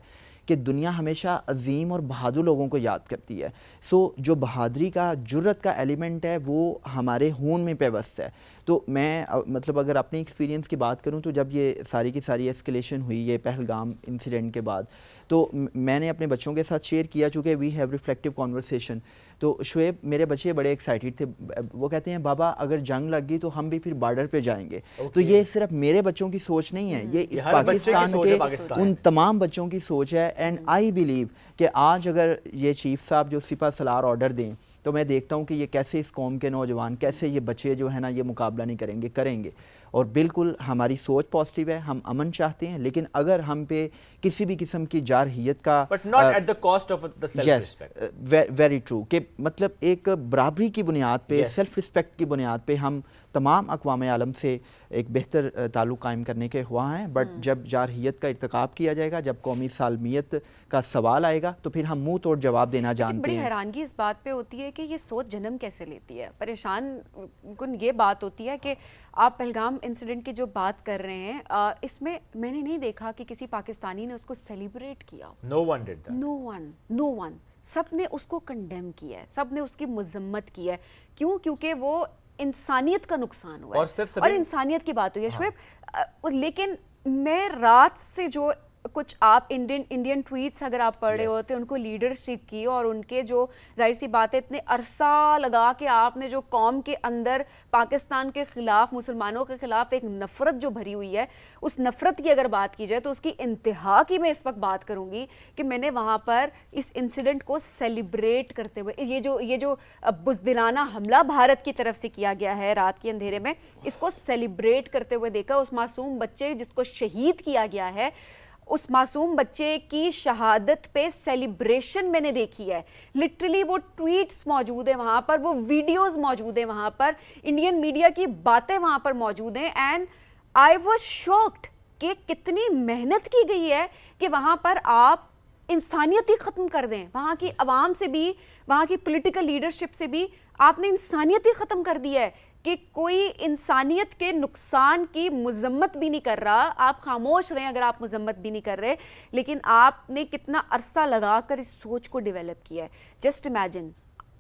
کہ دنیا ہمیشہ عظیم اور بہادر لوگوں کو یاد کرتی ہے. سو جو بہادری کا, جرت کا ایلیمنٹ ہے وہ ہمارے خون میں پیوست ہے. تو میں مطلب اگر اپنے ایکسپیرینس کی بات کروں تو جب یہ ساری کی ساری ایسکلیشن ہوئی یہ پہلگام انسیڈنٹ کے بعد, تو میں نے اپنے بچوں کے ساتھ شیئر کیا, چونکہ وی ہیو ریفلیکٹیو کانورسیشن. تو شعیب, میرے بچے بڑے ایکسائٹیڈ تھے, وہ کہتے ہیں بابا اگر جنگ لگ گئی تو ہم بھی پھر بارڈر پہ جائیں گے. تو یہ صرف میرے بچوں کی سوچ نہیں ہے, یہ اس پاکستان کے ان تمام بچوں کی سوچ ہے. اینڈ آئی بیلیو کہ آج اگر یہ چیف صاحب جو سپہ سالار آرڈر دیں تو میں دیکھتا ہوں کہ یہ کیسے اس قوم کے نوجوان, کیسے یہ بچے جو ہے نا یہ مقابلہ نہیں کریں گے. اور بالکل ہماری سوچ پازیٹیو ہے, ہم امن چاہتے ہیں, لیکن اگر ہم پہ کسی بھی قسم کی جارحیت کا, but not at the cost of the self respect. Very true, کہ مطلب ایک برابری کی بنیاد پہ, سیلف رسپیکٹ کی بنیاد پہ ہم تمام اقوام عالم سے ایک بہتر تعلق قائم کرنے کے خواہاں ہیں. بٹ جب جارحیت کا ارتکاب کیا جائے گا, جب قومی سالمیت کا سوال آئے گا, تو پھر ہم منہ توڑ جواب دینا جانتے ہیں. بڑی حیرانگی اس بات پہ ہوتی ہے کہ یہ سوچ جنم کیسے لیتی ہے. پریشان کن یہ بات ہوتی ہے کہ آپ پہلگام انسیڈنٹ کی جو بات کر رہے ہیں, اس میں نے نہیں دیکھا کہ کسی پاکستانی نے اس کو سیلیبریٹ کیا. No one did that. No one. سب نے اس کو کنڈیم کیا ہے, سب نے اس کی مذمت کی ہے. کیوں؟ کیونکہ وہ انسانیت کا نقصان ہوا ہے, اور انسانیت کی بات ہوئی ہے شعیب. لیکن میں رات سے جو کچھ آپ انڈین ٹویٹس اگر آپ پڑھ رہے ہوتے ان کو لیڈرشپ کی, اور ان کے جو ظاہر سی بات ہے اتنے عرصہ لگا کے آپ نے جو قوم کے اندر پاکستان کے خلاف, مسلمانوں کے خلاف ایک نفرت جو بھری ہوئی ہے, اس نفرت کی اگر بات کی جائے تو اس کی انتہا کی میں اس وقت بات کروں گی کہ میں نے وہاں پر اس انسیڈنٹ کو سیلیبریٹ کرتے ہوئے, یہ جو بزدلانہ حملہ بھارت کی طرف سے کیا گیا ہے رات کے اندھیرے میں, اس کو سیلیبریٹ کرتے ہوئے دیکھا. اس معصوم بچے جس کو شہید کیا گیا ہے, اس معصوم بچے کی شہادت پہ سیلیبریشن میں نے دیکھی ہے. لٹرلی وہ ٹویٹس موجود ہیں وہاں پر, وہ ویڈیوز موجود ہیں وہاں پر, انڈین میڈیا کی باتیں وہاں پر موجود ہیں. اینڈ آئی واز شاکڈ کہ کتنی محنت کی گئی ہے کہ وہاں پر آپ انسانیت ہی ختم کر دیں. وہاں کی عوام سے بھی, وہاں کی پولیٹیکل لیڈرشپ سے بھی آپ نے انسانیت ہی ختم کر دی ہے کہ کوئی انسانیت کے نقصان کی مذمت بھی نہیں کر رہا. آپ خاموش رہیں اگر آپ مذمت بھی نہیں کر رہے, لیکن آپ نے کتنا عرصہ لگا کر اس سوچ کو ڈیولپ کیا ہے. Just imagine,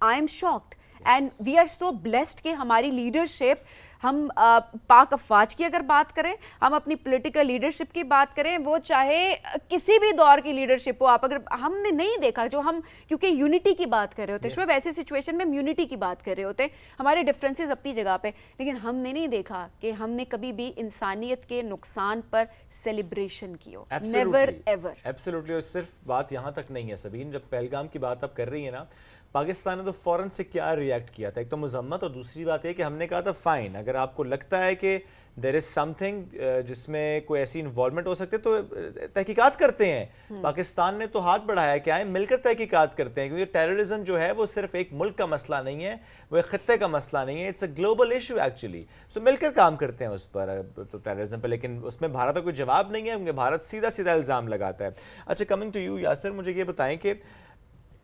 I am shocked and we are so blessed کہ ہماری لیڈرشپ, ہم پاک افواج کی اگر بات کریں, ہم اپنی پولیٹیکل لیڈرشپ کی بات کریں, وہ چاہے کسی بھی دور کی لیڈرشپ ہو, آپ اگر, ہم نے نہیں دیکھا جو ہم, کیونکہ یونٹی کی بات کر رہے ہوتے ہیں شعیب, ایسی سچویشن میں ہم یونٹی کی بات کر رہے ہوتے ہیں, ہمارے ڈفرینسز اپنی جگہ پہ, لیکن ہم نے نہیں دیکھا کہ ہم نے کبھی بھی انسانیت کے نقصان پر سیلیبریشن کی ہو. Never ever. ایبسلیوٹلی. اور صرف بات یہاں تک نہیں ہے سبین, جب پہلگام کی بات آپ کر رہی ہیں نا, پاکستان نے تو فوراً سے کیا ریئیکٹ کیا تھا. ایک تو مذمت, اور دوسری بات یہ کہ ہم نے کہا تھا فائن, اگر آپ کو لگتا ہے کہ دیر از سم تھنگ جس میں کوئی ایسی انوالومنٹ ہو سکتے تو تحقیقات کرتے ہیں. پاکستان نے تو ہاتھ بڑھایا کہ آئیں مل کر تحقیقات کرتے ہیں, کیونکہ ٹیررزم جو ہے وہ صرف ایک ملک کا مسئلہ نہیں ہے, وہ ایک خطے کا مسئلہ نہیں ہے, it's a global issue actually. So مل کر کام کرتے ہیں اس پر, تو ٹیررزم پہ. لیکن اس میں بھارت کا کوئی جواب نہیں ہے, کیونکہ بھارت سیدھا سیدھا الزام لگاتا ہے. اچھا, کمنگ ٹو یو یاسر, مجھے یہ بتائیں کہ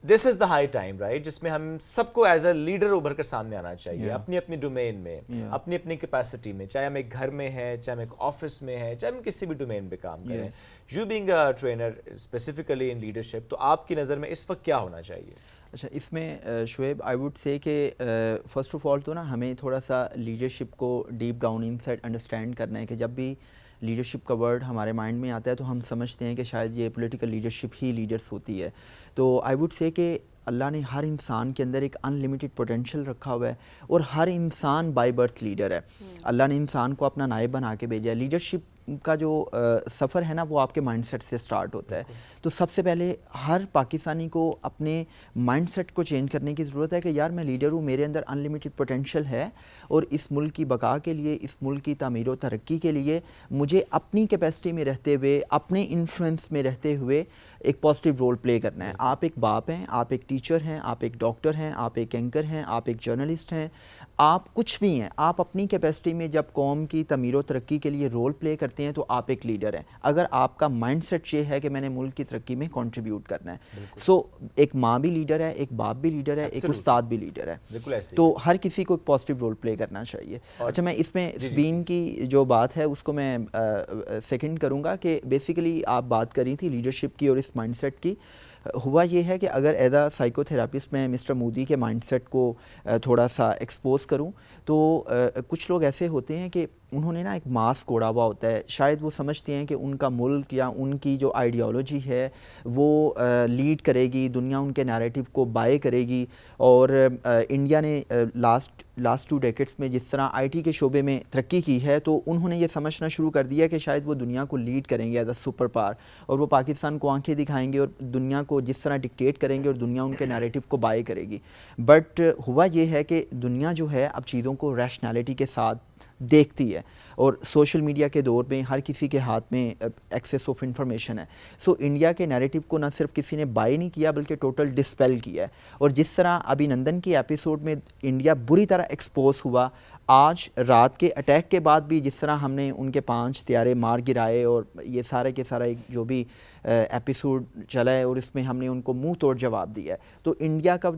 دس از دا ہائی ٹائم رائٹ, جس میں ہم سب کو ایز اے لیڈر ابھر کر سامنے آنا چاہیے, اپنی اپنی ڈومین میں, اپنی اپنی کیپیسٹی میں, چاہے ہم ایک گھر میں ہیں, چاہے ہم ایک آفس میں ہیں, چاہے ہم کسی بھی ڈومین پہ کام کریں. You being a trainer specifically in leadership, تو آپ کی نظر میں اس وقت کیا ہونا چاہیے؟ اچھا, اس میں شعیب آئی ووڈ سے کہ فرسٹ آف آل تو نا ہمیں تھوڑا سا لیڈرشپ کو deep down in side understand کرنا ہے کہ جب بھی لیڈرشپ کا ورڈ ہمارے مائنڈ میں آتا ہے تو ہم سمجھتے ہیں کہ شاید یہ پولیٹیکل لیڈرشپ ہی لیڈرس ہوتی ہے. تو آئی ووڈ سے کہ اللہ نے ہر انسان کے اندر ایک ان لمیٹڈ پوٹینشیل رکھا ہوا ہے, اور ہر انسان بائی برتھ لیڈر ہے. اللہ نے انسان کو اپنا نائب بنا کے بھیجا ہے. لیڈرشپ کا جو سفر ہے نا وہ آپ کے مائنڈ سیٹ سے سٹارٹ ہوتا ہے. تو سب سے پہلے ہر پاکستانی کو اپنے مائنڈ سیٹ کو چینج کرنے کی ضرورت ہے کہ یار میں لیڈر ہوں, میرے اندر ان لمیٹڈ پوٹینشیل ہے, اور اس ملک کی بقا کے لیے, اس ملک کی تعمیر و ترقی کے لیے مجھے اپنی کیپیسٹی میں رہتے ہوئے, اپنے انفلوئنس میں رہتے ہوئے ایک پازیٹیو رول پلے کرنا ہے. آپ ایک باپ ہیں, آپ ایک ٹیچر ہیں, آپ ایک ڈاکٹر ہیں, آپ ایک اینکر ہیں, آپ ایک جرنلسٹ ہیں, آپ کچھ بھی ہیں. آپ اپنی کیپیسٹی میں جب قوم کی تعمیر و ترقی کے لیے رول پلے کرتے ہیں تو آپ ایک لیڈر ہیں. اگر آپ کا مائنڈ سیٹ یہ ہے کہ میں نے ملک کی ترقی میں کنٹریبیوٹ کرنا ہے, سو ایک ماں بھی لیڈر ہے, ایک باپ بھی لیڈر ہے, ایک استاد بھی لیڈر ہے. تو ہر کسی کو ایک پازیٹیو رول پلے کرنا چاہیے. اچھا, میں اس میں سبین کی جو بات ہے اس کو میں سیکنڈ کروں گا کہ بیسیکلی آپ بات کری تھی لیڈرشپ کی اور اس مائنڈ سیٹ کی. ہوا یہ ہے کہ اگر ایز اے سائیکو تھراپسٹ میں مسٹر مودی کے مائنڈ سیٹ کو تھوڑا سا ایکسپوز کروں تو کچھ لوگ ایسے ہوتے ہیں کہ انہوں نے نا ایک ماسک اوڑھا ہوا ہوتا ہے. شاید وہ سمجھتے ہیں کہ ان کا ملک یا ان کی جو آئیڈیالوجی ہے وہ لیڈ کرے گی, دنیا ان کے نیریٹو کو بائی کرے گی. اور انڈیا نے لاسٹ 2 ڈیکیڈس میں جس طرح آئی ٹی کے شعبے میں ترقی کی ہے تو انہوں نے یہ سمجھنا شروع کر دیا کہ شاید وہ دنیا کو لیڈ کریں گے ایز اے سپر پاور, اور وہ پاکستان کو آنکھیں دکھائیں گے اور دنیا کو جس طرح ڈکٹیٹ کریں گے اور دنیا ان کے نیریٹو کو بائی کرے گی. بٹ ہوا یہ ہے کہ دنیا جو ہے اب چیزوں کو ریشنالٹی کے ساتھ دیکھتی ہے, اور سوشل میڈیا کے دور میں ہر کسی کے ہاتھ میں ایکسیس آف انفارمیشن ہے. سو انڈیا کے نیریٹو کو نہ صرف کسی نے بائی نہیں کیا بلکہ ٹوٹل ڈسپیل کیا ہے. اور جس طرح ابھی نندن کی ایپیسوڈ میں انڈیا بری طرح ایکسپوز ہوا, آج رات کے اٹیک کے بعد بھی جس طرح ہم نے ان کے 5 طیارے مار گرائے, اور یہ سارے کے سارا ایک جو بھی ایپیسوڈ چلا ہے اور اس میں ہم نے ان کو منہ توڑ جواب دیا ہے. تو انڈیا کا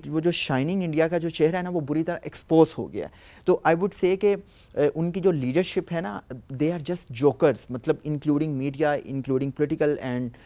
وہ جو شائننگ انڈیا کا جو چہرہ ہے نا وہ بری طرح ایکسپوز ہو گیا ہے. تو آئی ووڈ سے کہ ان کی جو لیڈرشپ ہے نا دے آر جسٹ جوکرز, مطلب including media, including political and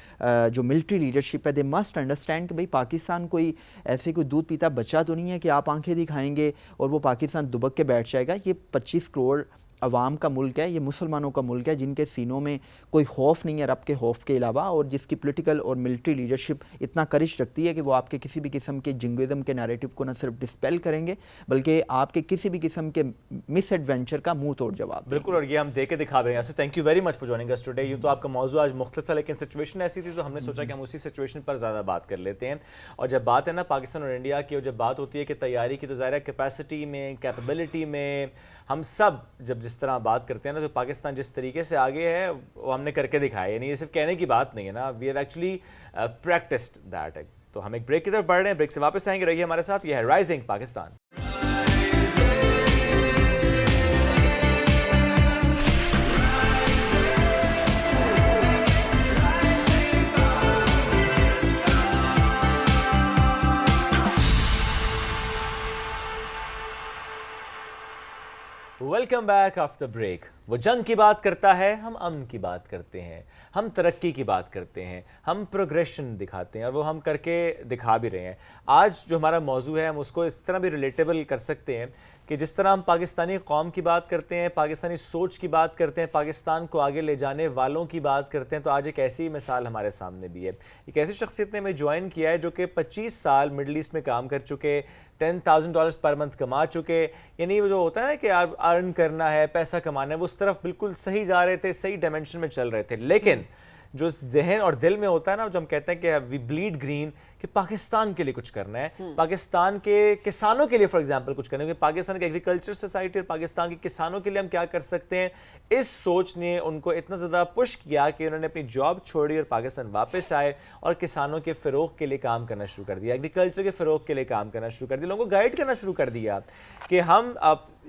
جو ملٹری لیڈرشپ ہے, دے مسٹ انڈرسٹینڈ کہ بھائی پاکستان کوئی ایسے کوئی دودھ پیتا بچہ تو نہیں ہے کہ آپ آنکھیں دکھائیں گے اور وہ پاکستان دبک کے بیٹھ جائے گا. یہ 25 کروڑ عوام کا ملک ہے, یہ مسلمانوں کا ملک ہے جن کے سینوں میں کوئی خوف نہیں ہے رب کے خوف کے علاوہ, اور جس کی پولیٹیکل اور ملٹری لیڈرشپ اتنا کرش رکھتی ہے کہ وہ آپ کے کسی بھی قسم کے جنگوزم کے نیریٹو کو نہ صرف ڈسپیل کریں گے بلکہ آپ کے کسی بھی قسم کے مس ایڈونچر کا منہ توڑ جواب. بالکل, اور یہ ہم دے کے دکھا رہے ہیں. ایسے thank you very much for joining اس ٹوڈے. یہ تو آپ کا موضوع آج مختصر تھا لیکن سچویشن ایسی تھی تو ہم نے سوچا کہ ہم اسی سچویشن پر زیادہ بات کر لیتے ہیں. اور جب بات ہے نا پاکستان اور انڈیا کی, اور جب بات ہوتی ہے کہ تیاری کی, تو ظاہر ہے کیپیسٹی میں, کیپیبلٹی میں ہم سب جب جس جس طرح بات کرتے ہیں نا تو پاکستان جس طریقے سے آگے ہے وہ ہم نے کر کے دکھایا ہے, یعنی یہ صرف کہنے کی بات نہیں ہے نا, we have actually practised that. تو ہم ایک بریک کی طرف بڑھ رہے ہیں, بریک سے واپس آئیں گے, رہیے ہمارے ساتھ. یہ ہے rising Pakistan. Welcome back after break. وہ جنگ کی بات کرتا ہے, ہم امن کی بات کرتے ہیں, ہم ترقی کی بات کرتے ہیں, ہم پروگریشن دکھاتے ہیں, اور وہ ہم کر کے دکھا بھی رہے ہیں. آج جو ہمارا موضوع ہے ہم اس کو اس طرح بھی ریلیٹیبل کر سکتے ہیں کہ جس طرح ہم پاکستانی قوم کی بات کرتے ہیں, پاکستانی سوچ کی بات کرتے ہیں, پاکستان کو آگے لے جانے والوں کی بات کرتے ہیں, تو آج ایک ایسی مثال ہمارے سامنے بھی ہے. ایک ایسی شخصیت نے ہمیں جوائن کیا ہے جو کہ 25 سال مڈل ایسٹ میں کام کر چکے, $10,000 پر منتھ کما چکے. یعنی وہ جو ہوتا ہے نا کہ ارن کرنا ہے, پیسہ کمانا ہے, وہ اس طرف بالکل صحیح جا رہے تھے, صحیح ڈائمنشن میں چل رہے تھے. لیکن جو ذہن اور دل میں ہوتا ہے نا, جو ہم کہتے ہیں کہ وی بلیڈ گرین, کہ پاکستان کے لیے کچھ کرنا ہے, پاکستان کے کسانوں کے لیے فار ایگزامپل کچھ کرنا ہے, کہ پاکستان کی ایگریکلچر سوسائٹی اور پاکستان کے کسانوں کے لیے ہم کیا کر سکتے ہیں. اس سوچ نے ان کو اتنا زیادہ پش کیا کہ انہوں نے اپنی جاب چھوڑی اور پاکستان واپس آئے اور کسانوں کے فروغ کے لیے کام کرنا شروع کر دیا, ایگریکلچر کے فروغ کے لیے کام کرنا شروع کر دیا, لوگوں کو گائیڈ کرنا شروع کر دیا کہ ہم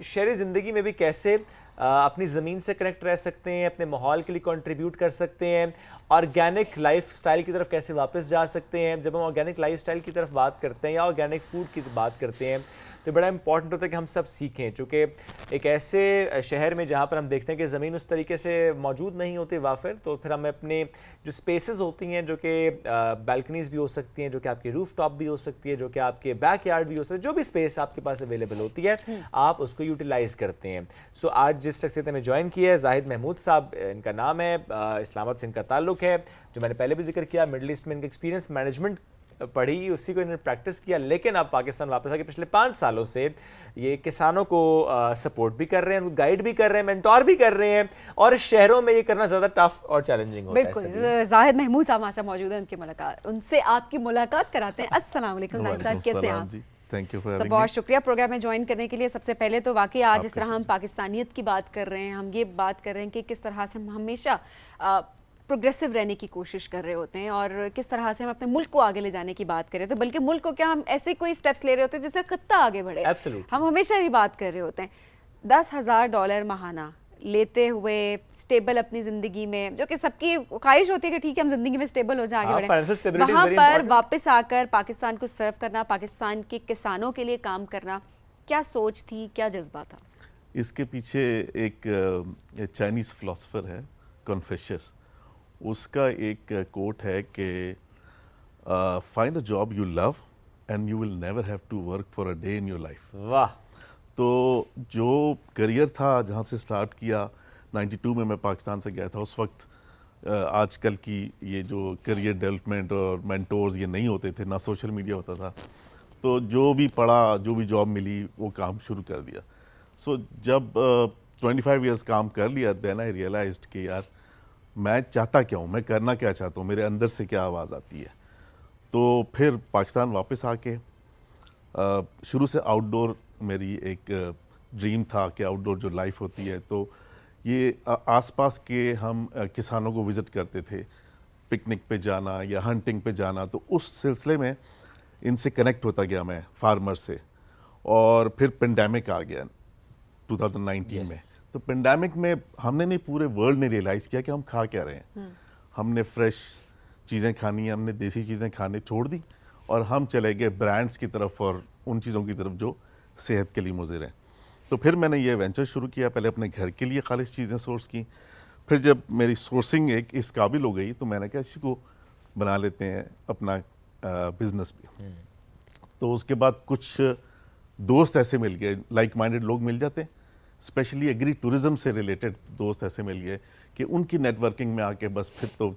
شہری زندگی میں بھی کیسے اپنی زمین سے کنیکٹ رہ سکتے ہیں, اپنے ماحول کے لیے کنٹریبیوٹ کر سکتے ہیں, آرگینک لائف سٹائل کی طرف کیسے واپس جا سکتے ہیں. جب ہم آرگینک لائف سٹائل کی طرف بات کرتے ہیں یا آرگینک فوڈ کی بات کرتے ہیں تو بڑا امپورٹنٹ ہوتا ہے کہ ہم سب سیکھیں, چونکہ ایک ایسے شہر میں جہاں پر ہم دیکھتے ہیں کہ زمین اس طریقے سے موجود نہیں ہوتی وافر, تو پھر ہمیں اپنے جو سپیسز ہوتی ہیں, جو کہ بالکنیز بھی ہو سکتی ہیں, جو کہ آپ کے روف ٹاپ بھی ہو سکتی ہے, جو کہ آپ کے بیک یارڈ بھی ہو سکتی ہے, جو بھی سپیس آپ کے پاس اویلیبل ہوتی ہے آپ اس کو یوٹیلائز کرتے ہیں. سو آج جس شخصیت نے ہمیں جوائن کیا ہے, زاہد محمود صاحب ان کا نام ہے, اسلام آباد سے ان کا تعلق ہے. جو میں نے پہلے بھی ذکر کیا, مڈل ایسٹ میں ان کا ایکسپیرینس, مینجمنٹ پڑھی, اسی کو انہوں نے پریکٹس کیا, لیکن اب پاکستان واپس آ کے پچھلے 5 سالوں سے یہ کسانوں کو سپورٹ بھی کر رہے ہیں, ان کو گائیڈ بھی کر رہے ہیں, مینٹور بھی کر رہے ہیں, اور شہروں میں یہ کرنا زیادہ ٹف اور چیلنجنگ ہوتا ہے. بالکل. زاہد محمود صاحب ہمارے ساتھ موجود ہیں, ان سے آپ کی ملاقات کراتے ہیں. السلام علیکم زاہد صاحب, کیسے ہیں آپ؟ تھینک یو فار ہیونگ می. بہت شکریہ پروگرام میں جوائن کرنے کے لیے. سب سے پہلے تو واقعی آج اس طرح ہم پاکستانیت کی بات کر رہے ہیں, ہم یہ بات کر رہے ہیں کہ کس طرح سے ہم ہمیشہ پروگریسو رہنے کی کوشش کر رہے ہوتے ہیں, اور کس طرح سے ہم اپنے ملک کو آگے لے جانے کی بات کر رہے ہوتے ہیں, بلکہ ملک کو کیا ہم ایسے کوئی سٹیپس لے رہے ہوتے ہیں جس سے خطہ آگے بڑھے. ہم ہمیشہ یہ بات کر رہے ہوتے ہیں $10,000 ماہانہ لیتے ہوئے اسٹیبل اپنی زندگی میں, جو کہ سب کی خواہش ہوتی ہے کہ ٹھیک ہے ہم زندگی میں اسٹیبل ہو جائیں, آگے بڑھیں, وہاں پر واپس آ کر پاکستان کو سرو کرنا, پاکستان کے کسانوں کے لیے کام کرنا, کیا سوچ تھی, کیا جذبہ تھا؟ اس کے پیچھے ایک چائنیز فلاسفر ہے کنفیوشس, اس کا ایک کوٹ ہے کہ find a job you love and you will never have to work for a day in your life. واہ. تو جو کریئر تھا جہاں سے سٹارٹ کیا, 92 میں پاکستان سے گیا تھا. اس وقت آج کل کی یہ جو کریئر ڈیولپمنٹ اور مینٹورز یہ نہیں ہوتے تھے, نہ سوشل میڈیا ہوتا تھا, تو جو بھی پڑھا, جو بھی جاب ملی, وہ کام شروع کر دیا. سو جب 25 ایئرس کام کر لیا, دین آئی ریئلائزڈ کہ یار میں چاہتا کیا ہوں, میں کرنا کیا چاہتا ہوں, میرے اندر سے کیا آواز آتی ہے. تو پھر پاکستان واپس آ کے شروع سے آؤٹ ڈور میری ایک ڈریم تھا کہ آؤٹ ڈور جو لائف ہوتی ہے, تو یہ آس پاس کے ہم کسانوں کو وزٹ کرتے تھے, پکنک پہ جانا یا ہنٹنگ پہ جانا, تو اس سلسلے میں ان سے کنیکٹ ہوتا گیا میں فارمر سے. اور پھر پینڈیمک آ گیا 2019 میں, تو پینڈیمک میں ہم نے نہیں, پورے ورلڈ نے ریئلائز کیا کہ ہم کھا کیا رہے ہیں. ہم نے فریش چیزیں کھانی ہیں, ہم نے دیسی چیزیں کھانے چھوڑ دی, اور ہم چلے گئے برانڈز کی طرف اور ان چیزوں کی طرف جو صحت کے لیے مضر ہیں. تو پھر میں نے یہ وینچر شروع کیا, پہلے اپنے گھر کے لیے خالص چیزیں سورس کی, پھر جب میری سورسنگ ایک اس قابل ہو گئی تو میں نے کہا اسی کو بنا لیتے ہیں اپنا بزنس بھی. تو اس کے بعد کچھ دوست ایسے مل گئے, لائک مائنڈڈ لوگ مل جاتے ہیں, اسپیشلی ایگری ٹورزم سے ریلیٹڈ دوست ایسے مل گئے کہ ان کی نیٹ ورکنگ میں آ کے بس پھر تو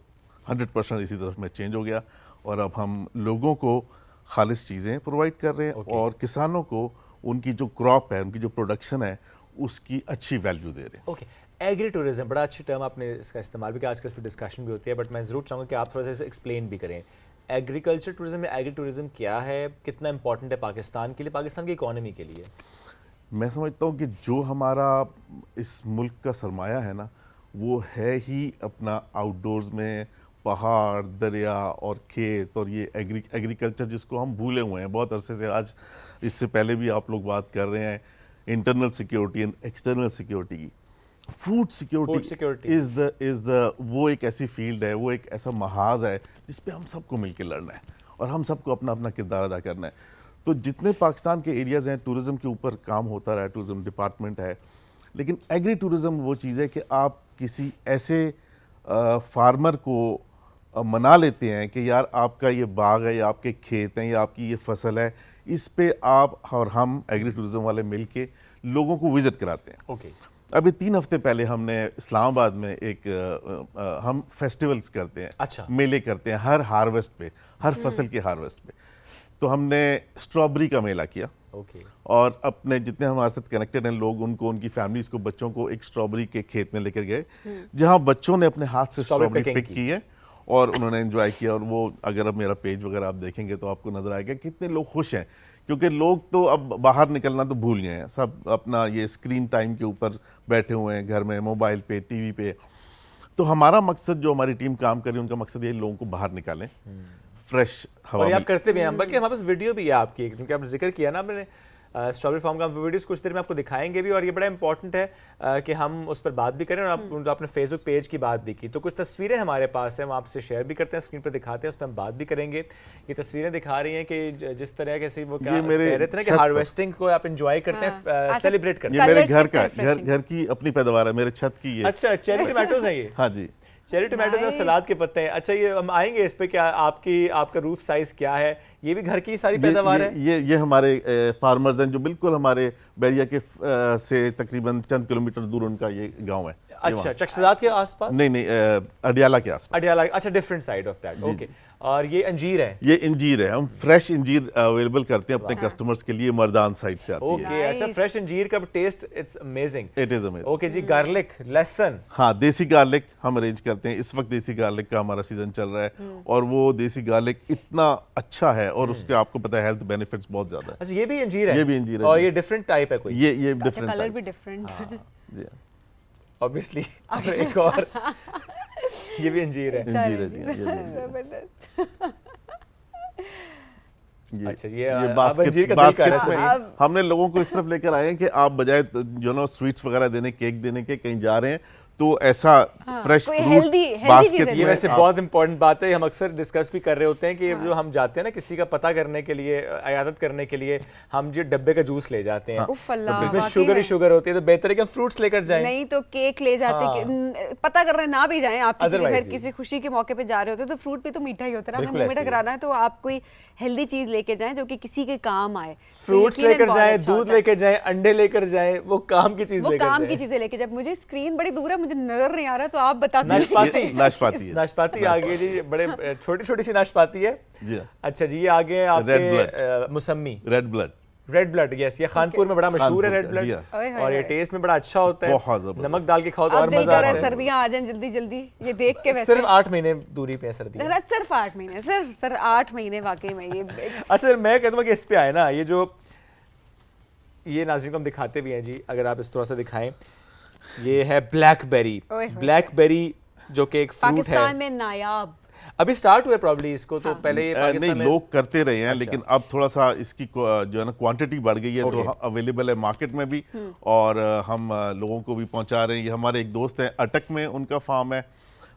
100% اسی طرف میں چینج ہو گیا, اور اب ہم لوگوں کو خالص چیزیں پرووائڈ کر رہے ہیں, اور کسانوں کو ان کی جو کراپ ہے, ان کی جو پروڈکشن ہے, اس کی اچھی ویلیو دے رہے ہیں. اوکے, ایگری ٹورزم بڑا اچھی ٹرم آپ نے اس کا استعمال بھی کیا, آج کل اس پہ ڈسکشن بھی ہوتی ہے, بٹ میں ضرور چاہوں گا کہ آپ تھوڑا سا ایکسپلین بھی کریں. ایگریکلچر ٹورزم یا ایگری ٹورزم کیا ہے, کتنا امپورٹنٹ ہے پاکستان کے لیے, پاکستان کی اکانومی کے لیے؟ میں سمجھتا ہوں کہ جو ہمارا اس ملک کا سرمایہ ہے نا وہ ہے ہی اپنا آؤٹ ڈورز میں پہاڑ دریا اور کھیت اور یہ ایگریکلچر جس کو ہم بھولے ہوئے ہیں بہت عرصے سے. آج اس سے پہلے بھی آپ لوگ بات کر رہے ہیں internal security and external security کی. فوڈ سیکیورٹی از دا وہ ایک ایسی فیلڈ ہے, وہ ایک ایسا محاذ ہے جس پہ ہم سب کو مل کے لڑنا ہے اور ہم سب کو اپنا اپنا کردار ادا کرنا ہے. تو جتنے پاکستان کے ایریاز ہیں ٹورزم کے اوپر کام ہوتا رہا ہے, ٹورزم ڈپارٹمنٹ ہے, لیکن ایگری ٹورزم وہ چیز ہے کہ آپ کسی ایسے فارمر کو منا لیتے ہیں کہ یار آپ کا یہ باغ ہے یا آپ کے کھیت ہیں یا آپ کی یہ فصل ہے, اس پہ آپ اور ہم ایگری ٹورزم والے مل کے لوگوں کو وزٹ کراتے ہیں. اوکے, ابھی 3 ہفتے پہلے ہم نے اسلام آباد میں ایک ہم فیسٹیولز کرتے ہیں, اچھا, میلے کرتے ہیں ہر ہارویسٹ پہ, ہر فصل کے ہارویسٹ پہ. تو ہم نے اسٹرابری کا میلہ کیا اور اپنے جتنے ہمارے ساتھ کنیکٹڈ ہیں لوگ ان کو, ان کی فیملیز کو, بچوں کو ایک اسٹرابری کے کھیت میں لے کر گئے جہاں بچوں نے اپنے ہاتھ سے اسٹرابری پک کی ہے اور انہوں نے انجوائے کیا. اور وہ اگر اب میرا پیج وغیرہ آپ دیکھیں گے تو آپ کو نظر آئے گا کتنے لوگ خوش ہیں, کیونکہ لوگ تو اب باہر نکلنا تو بھول گئے ہیں, سب اپنا یہ اسکرین ٹائم کے اوپر بیٹھے ہوئے ہیں گھر میں, موبائل پہ, ٹی وی پہ. تو ہمارا مقصد, جو ہماری ٹیم کام کر رہی ہے ان کا مقصد یہ لوگوں کو باہر نکالیں, فریش ہوا. اور یہ آپ کرتے بھی ہیں, بلکہ ہمارے پاس ویڈیو بھی ہے آپ کی, کیونکہ آپ نے ذکر کیا نا, میں نے اسٹرابری فارم کا ویڈیوز کچھ دیر میں آپ کو دکھائیں گے بھی, اور یہ بڑا امپورٹنٹ ہے کہ ہم اس پر بات بھی کریں. اور آپ نے فیس بک پیج کی بات بھی کی, تو کچھ تصویریں ہمارے پاس ہیں, ہم آپ سے شیئر بھی کرتے ہیں, اسکرین پہ دکھاتے ہیں, اس پہ ہم بات بھی کریں گے. یہ تصویریں دکھا رہی ہیں کہ جس طرح کے وہ کیا کہہ رہے تھے نا کہ ہارویسٹنگ کو آپ انجوائے کرتے ہیں, سیلیبریٹ کرتے ہیں. یہ میرے گھر کا, گھر کی اپنی پیداوار ہے, میرے چھت کی. یہ اچھا, چیری ٹمیٹوز ہیں یہ؟ ہاں جی, چیری ٹمیٹوز اور سلاد کے پتے ہیں. اچھا, یہ ہم آئیں گے اس پہ, کیا آپ کا روف سائز کیا ہے؟ یہ بھی گھر کی ساری پیداوار ہے؟ یہ ہمارے فارمرز ہیں جو بالکل ہمارے بیریا کے سے تقریباً چند کلومیٹر دور ان کا یہ گاؤں ہے. اچھا, چکسزاد کے آس پاس؟ نہیں, اڈیالہ کے آس پاس. اڈیالہ, اچھا, different side of that. Okay. اور یہ انجیر ہے؟ یہ انجیر ہے, ہم فریش انجیر اویلیبل کرتے ہیں اپنے کسٹمرز کے لیے, مردان سائٹ سے آتی ہے. اوکے, اچھا, فریش انجیر کا taste it's amazing. It is amazing. Okay جی, گارلک, لہسن. ہاں, دیسی گارلک ہم ارینج کرتے ہیں. اس وقت دیسی گارلک کا ہمارا سیزن چل رہا ہے اور وہ دیسی گارلک اتنا اچھا ہے اور اس کے آپ کو پتہ ہے ہیلتھ بینیفٹس بہت زیادہ ہے. اچھا, یہ بھی انجیر ہے؟ یہ بھی انجیر ہے. اور یہ ڈفرنٹ ٹائپ ہے کوئی؟ یہ ڈفرنٹ کلر بھی ڈفرنٹ ہے جی, obviously. ایک اور یہ بھی انجیر ہے. انجیر ہے جی. اچھا, یہ باسکٹس میں ہم نے لوگوں کو اس طرف لے کر آئے ہیں کہ آپ بجائے جو نا سویٹس وغیرہ دینے, کیک دینے کے, کہیں جا رہے ہیں تو ایسا فریش فروٹ باسکٹس یہ ویسے بہت امپورٹنٹ بات ہے. ہم اکثر ڈسکس بھی کر رہے ہوتے ہیں کہ جو ہم جاتے ہیں نا کسی کا پتہ کرنے کے لیے, عیادت کرنے کے لیے, ہم جو ڈبے کا جوس لے جاتے ہیں جس میں شوگر ہی شوگر ہوتی ہے, تو بہتر ہے کہ ہم فروٹس لے کر جائیں. نہیں تو کیک لے جاتے, پتہ کرنے نہ بھی جائیں, آپ کسی خوشی کے موقع پہ جا رہے ہوتے تو فروٹ بھی تو میٹھا ہی ہوتا ہے نا, ہمیں میٹھا کرانا ہے تو آپ کوئی ہیلدی چیز لے کے جائیں جو کہ کسی کے کام آئے. فروٹس لے کر جائیں, دودھ لے کر جائیں, انڈے لے کر جائیں, وہ کام کی چیز لے کر جائیں. وہ کام کی چیزیں لے کے جائیں. مجھے اسکرین بڑی دور ہے, مجھے نظر نہیں آ رہا, تو آپ بتاتے ہیں. ناشپاتی ناشپاتی آگے جی, بڑے چھوٹی چھوٹی سی ناشپاتی ہے. اچھا جی, یہ آگے آپ کے موسمی, ریڈ بلڈ. ریڈ بلڈ, یس, یہ خانپور میں بڑا مشہور ہے ریڈ بلڈ, اور یہ ٹیسٹ میں بڑا اچھا ہوتا ہے, نمک ڈال کے کھاؤ تو اور مزہ آتا ہے. سردیاں آ جائیں جلدی جلدی, یہ دیکھ کے. صرف 8 مہینے دوری پہ سردیاں, صرف 8 مہینے, صرف 8 مہینے واقعی میں یہ. اچھا, میں کہتا ہوں کہ اس پہ آئے نا, یہ جو یہ ناظرین کو ہم دکھاتے بھی ہیں جی, اگر آپ اس طرح سے دکھائیں, یہ ہے بلیک بیری. بلیک بیری جو کہ ایک فروٹ ہے, پاکستان میں نایاب, ابھی سٹارٹ ہوئے پرابلی اس کو, تو پہلے نہیں لوگ کرتے رہے ہیں, لیکن اب تھوڑا سا اس کی جو ہے نا کوانٹٹی بڑھ گئی ہے, تو اویلیبل ہے مارکیٹ میں بھی, اور ہم لوگوں کو بھی پہنچا رہے ہیں. یہ ہمارے ایک دوست ہیں اٹک میں, ان کا فارم ہے,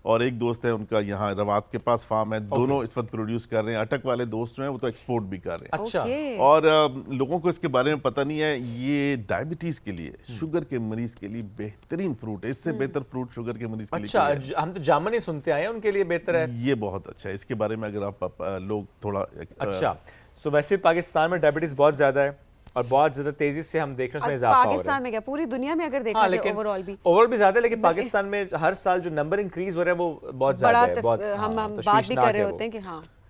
اور ایک دوست ہے ان کا یہاں روات کے پاس فارم ہے. دونوں اس وقت پروڈیوس کر رہے ہیں. اٹک والے دوست جو ہیں وہ تو ایکسپورٹ بھی کر رہے ہیں. اچھا, اور لوگوں کو اس کے بارے میں پتہ نہیں ہے, یہ ڈائبٹیز کے لیے, شوگر کے مریض کے لیے بہترین فروٹ ہے. اس سے بہتر فروٹ شوگر کے مریض کے لیے. اچھا, ہم تو جامن ہی سنتے آئے ہیں, ان کے لیے بہتر ہے. یہ بہت اچھا ہے, اس کے بارے میں اگر آپ لوگ تھوڑا. اچھا, سو ویسے پاکستان میں ڈائبٹیز بہت زیادہ ہے, اور بہت زیادہ تیزی سے ہم دیکھ رہے ہیں اس میں اضافہ ہو رہا ہے. پاکستان میں کیا پوری دنیا میں اگر دیکھا جائے اوورآل بھی زیادہ ہے, لیکن پاکستان میں ہر سال جو نمبر انکریز ہو رہا ہے وہ بہت زیادہ ہے. ہم بات بھی کر رہے ہوتے ہیں کہ ہاں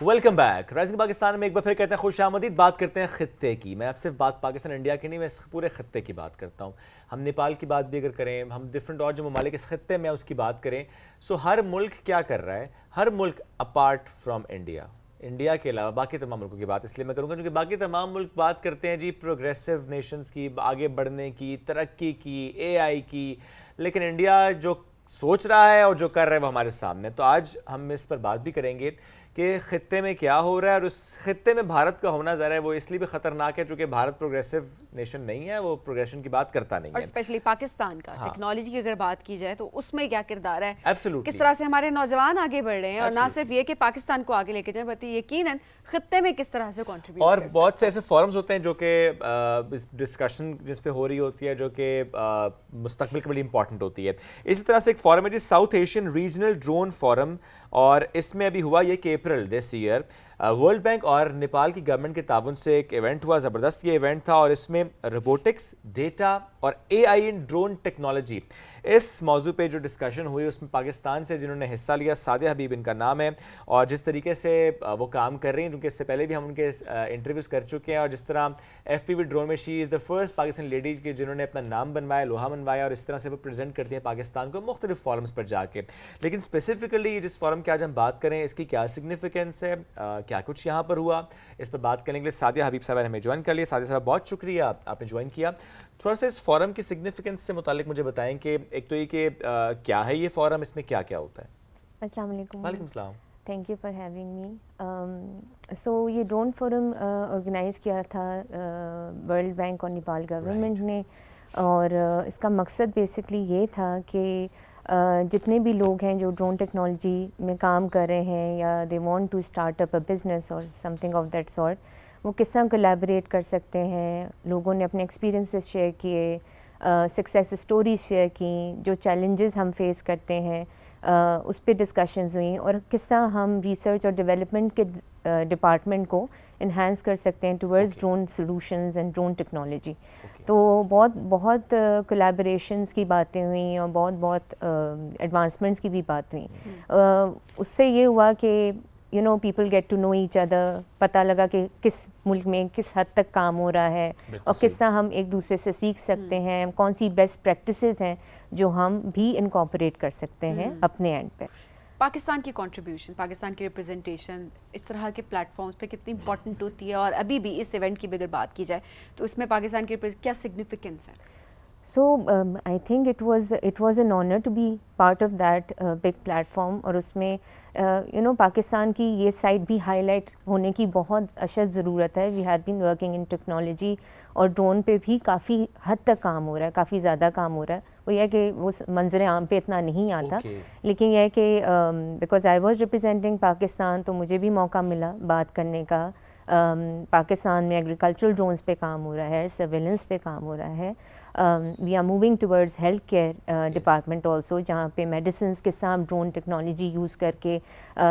ویلکم بیک. رائزنگ پاکستان میں ایک بار پھر کہتے ہیں خوش آمدید. بات کرتے ہیں خطے کی. میں اب صرف بات پاکستان انڈیا کی نہیں، میں پورے خطے کی بات کرتا ہوں. ہم نیپال کی بات بھی اگر کریں، ہم ڈفرینٹ اور جو ممالک اس خطے میں اس کی بات کریں، سو ہر ملک کیا کر رہا ہے؟ ہر ملک اپارٹ فرام انڈیا، انڈیا کے علاوہ باقی تمام ملکوں کی بات اس لیے میں کروں گا کیونکہ باقی تمام ملک بات کرتے ہیں جی پروگریسو نیشنز کی، آگے بڑھنے کی، ترقی کی، اے آئی کی، لیکن انڈیا جو سوچ رہا ہے اور جو کر رہا ہے وہ ہمارے سامنے. تو آج ہم اس پر بات بھی کریں گے کہ خطے میں کیا ہو رہا ہے، اور اس خطے میں بھارت کا ہونا ظاہر ہے وہ اس لیے بھی خطرناک ہے چونکہ بھارت پروگریسو نیشن نہیں ہے، وہ پروگریشن کی بات کرتا نہیں اور ہے. اسپیشلی پاکستان کا ٹیکنالوجی کی اگر بات کی جائے تو اس میں کیا کردار ہے، Absolutely. کس طرح سے ہمارے نوجوان آگے بڑھ رہے ہیں، اور نہ صرف یہ کہ پاکستان کو آگے لے کے جائیں بلکہ یقیناً خطے میں کس طرح سے کنٹریبیوٹ اور بہت سے ایسے فورمز ہوتے ہیں جو کہ ڈسکشن جس پہ ہو رہی ہوتی ہے جو کہ مستقبل کے بڑی امپورٹنٹ ہوتی ہے. اسی طرح سے ایک فورم ہے جی South Asian regional drone forum, اور اس میں ابھی ہوا یہ کہ April this year World Bank اور نیپال کی گورنمنٹ کے تعاون سے ایک ایونٹ ہوا. زبردست یہ ایونٹ تھا، اور اس میں روبوٹکس، ڈیٹا اور اے آئی ان ڈرون ٹیکنالوجی، اس موضوع پہ جو ڈسکشن ہوئی اس میں پاکستان سے جنہوں نے حصہ لیا، سعدیہ حبیب ان کا نام ہے، اور جس طریقے سے وہ کام کر رہی ہیں، کیونکہ اس سے پہلے بھی ہم ان کے انٹرویوز کر چکے ہیں، اور جس طرح ایف پی وی ڈرون میں شی از دا فرسٹ پاکستانی لیڈی کہ جنہوں نے اپنا نام بنوایا، لوہا بنوایا، اور اس طرح سے وہ پریزنٹ کرتی ہیں پاکستان کو مختلف فورمز پر جا کے. لیکن اسپیسیفکلی جس فورم کی آج ہم بات کریں اس کی کیا سگنیفیکنس ہے، کیا کچھ یہاں پر ہوا، اس پر بات کرنے کے لیے سعدیہ حبیب صاحبہ نے ہمیں جوائن کر لیا. سعدیہ صاحبہ بہت شکریہ آپ نے جوائن کیا. تھوڑا سا اس فورم کی سگنیفیکنس سے متعلق مجھے بتائیں کہ ایک تو یہ کہ کیا ہے یہ فورم، اس میں کیا کیا ہوتا ہے؟ السلام علیکم. وعلیکم السلام. Thank you for having me. So یہ ڈرون فورم آرگنائز کیا تھا ورلڈ بینک اور نیپال گورنمنٹ نے، اور اس کا مقصد بیسکلی یہ تھا کہ جتنے بھی لوگ ہیں جو ڈرون ٹیکنالوجی میں کام کر رہے ہیں یا they want to start up a business اور something of that sort, وہ کس طرح کولیبریٹ کر سکتے ہیں. لوگوں نے اپنے ایکسپیرینسز شیئر کیے، سکسیس اسٹوریز شیئر کیں، جو چیلنجز ہم فیس کرتے ہیں اس پہ ڈسکشنز ہوئیں، اور کس طرح ہم ریسرچ اور ڈیولپمنٹ کے ڈپارٹمنٹ کو انہینس کر سکتے ہیں towards drone solutions and drone technology. تو بہت کولیبریشنز کی باتیں ہوئیں اور بہت ایڈوانسمنٹس کی بھی بات ہوئیں. اس سے یہ ہوا کہ people get to know each other, پتہ لگا کہ کس ملک میں کس حد تک کام ہو رہا ہے اور کس طرح ہم ایک دوسرے سے سیکھ سکتے ہیں، کون سی بیسٹ پریکٹسز ہیں جو ہم بھی انکارپوریٹ کر سکتے ہیں اپنے اینڈ پہ. پاکستان کی کنٹریبیوشن، پاکستان کی ریپرزنٹیشن اس طرح کے پلیٹ فارمز پہ کتنی امپورٹنٹ ہوتی ہے، اور ابھی بھی اس ایونٹ کی بھی اگر بات کی جائے تو اس میں پاکستان کی کیا سگنیفیکنس ہے؟ So I think it was an honor to be part of that big platform, اور اس میں پاکستان کی یہ سائٹ بھی ہائی لائٹ ہونے کی بہت اشد ضرورت ہے. We have been working in technology, اور ڈرون پہ بھی کافی حد تک کام ہو رہا ہے، کافی زیادہ کام ہو رہا ہے. وہ یہ ہے کہ وہ منظر عام پہ اتنا نہیں آتا، لیکن یہ ہے کہ because I was representing Pakistan تو مجھے بھی موقع ملا بات کرنے کا. پاکستان میں ایگریکلچرل ڈرونز پہ کام ہو رہا ہے، سرویلنس پہ کام ہو رہا ہے. We are moving towards health care department also, جہاں پہ میڈیسنس کے ساتھ ڈرون ٹیکنالوجی یوز کر کے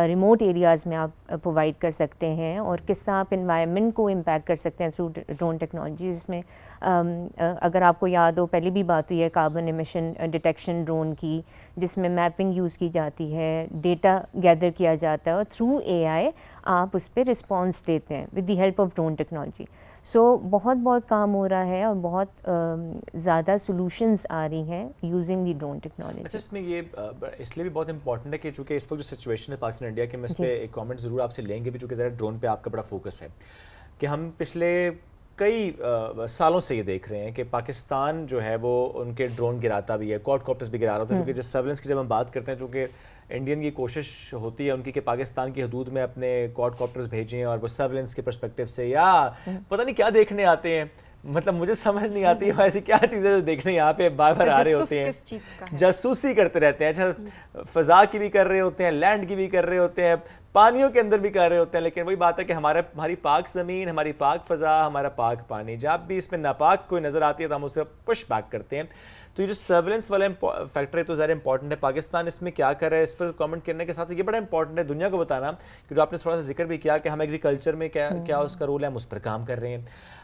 ریموٹ ایریاز میں آپ پرووائڈ کر سکتے ہیں، اور کس طرح آپ انوائرمنٹ کو امپیکٹ کر سکتے ہیں تھرو ڈرون ٹیکنالوجی. جس میں اگر آپ کو یاد ہو پہلے بھی بات ہوئی ہے کاربن ایمیشن ڈیٹیکشن ڈرون کی، جس میں میپنگ یوز کی جاتی ہے، ڈیٹا گیدر کیا جاتا ہے، اور تھرو اے آئی آپ اس پہ رسپانس دیتے ہیں with the help of drone technology. So بہت کام ہو رہا ہے، اور بہت زیادہ سولوشنز آ رہی ہیں یوزنگ دی ڈرون ٹیکنالوجی. اچھا، اس میں یہ اس لیے بھی بہت امپورٹنٹ ہے کہ چونکہ اس وقت جو سچویشن ہے پاکستان انڈیا کے، میں اس پہ ایک کامنٹ ضرور آپ سے لیں گے بھی، چونکہ ذرا ڈرون پہ آپ کا بڑا فوکس ہے، کہ ہم پچھلے کئی سالوں سے یہ دیکھ رہے ہیں کہ پاکستان جو ہے وہ ان کے ڈرون گراتا بھی ہے، کوڈ کاپٹرز بھی گرا رہا ہوتا ہے. کیونکہ جس سرویلنس کی جب ہم بات کرتے ہیں، چونکہ انڈین کی کوشش ہوتی ہے ان کی کہ پاکستان کی حدود میں اپنے کوڈ کاپٹرز بھیجیں اور وہ سرویلنس کے پرسپیکٹیو سے یا پتہ نہیں کیا دیکھنے آتے ہیں، مطلب مجھے سمجھ نہیں آتی ایسی کیا چیزیں جو دیکھنے یہاں پہ بار بار آ رہے ہوتے ہیں، جاسوسی کرتے رہتے ہیں. اچھا، فضا کی بھی کر رہے ہوتے ہیں، لینڈ کی بھی کر رہے ہوتے ہیں، پانیوں کے اندر بھی کر رہے ہوتے ہیں. لیکن وہی بات ہے کہ ہماری پاک زمین، ہماری پاک فضا، ہمارا پاک پانی، جب بھی اس میں ناپاک کوئی نظر آتی ہے تو ہم اسے پش بیک کرتے ہیں. تو یہ جو سرویلنس والا فیکٹر ہے تو ظاہر امپورٹنٹ ہے. پاکستان اس میں کیا کر رہا ہے، اس پر کامنٹ کرنے کے ساتھ یہ بڑا امپورٹنٹ ہے دنیا کو بتانا، کہ جو آپ نے تھوڑا سا ذکر بھی کیا کہ ہم ایگریکلچر میں کیا اس کا رول ہے، ہم اس پر کام کر رہے ہیں.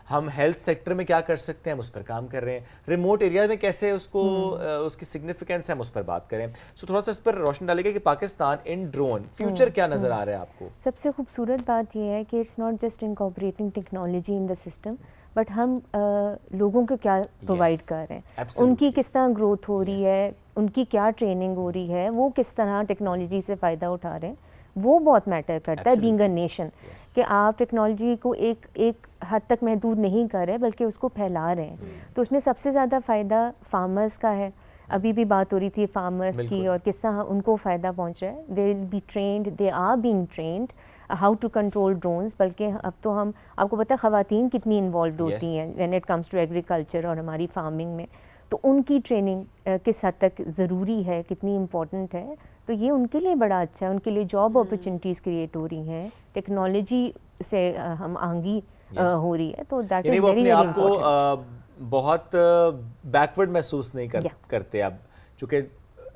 ہم ہیلتھ سیکٹر میں کیا کر سکتے ہیں، ہم اس پر کام کر رہے ہیں. ریموٹ ایریا میں کیسے اس کی سگنیفیکنس ہے، ہم اس پر بات کریں. سو تھوڑا سا اس پر روشنی ڈالے گا کہ پاکستان ان ڈرون فیوچر کیا نظر آ رہا ہے آپ کو؟ سب سے خوبصورت بات یہ ہے کہ it's not just incorporating technology in the system, but ہم لوگوں کو کیا پرووائڈ کر رہے ہیں, ان کی کس طرح گروتھ ہو رہی ہے, ان کی کیا ٹریننگ ہو رہی ہے, وہ کس طرح ٹیکنالوجی سے فائدہ اٹھا رہے ہیں, وہ بہت میٹر کرتا ہے بینگ اے نیشن, کہ آپ ٹیکنالوجی کو ایک حد تک محدود نہیں کر رہے بلکہ اس کو پھیلا رہے ہیں. تو اس میں سب سے زیادہ فائدہ فارمرز کا ہے. ابھی بھی بات ہو رہی تھی فارمرز کی اور کس طرح ان کو فائدہ پہنچ رہا ہے. They will be trained, they are being trained how to control drones. بلکہ اب تو ہم, آپ کو پتہ ہے خواتین کتنی انوالوڈ ہوتی ہیں when it comes to agriculture اور ہماری فارمنگ میں, تو ان کی ٹریننگ کس حد تک ضروری ہے, کتنی امپورٹنٹ ہے. تو یہ ان کے لیے بڑا اچھا ہے, ان کے لیے جاب اپرچونیٹیز کریٹ ہو رہی ہیں, ٹیکنالوجی سے ہم آنگی ہو رہی ہے. تو that is very very important. بہت بیکورڈ محسوس نہیں کرتے اب, چونکہ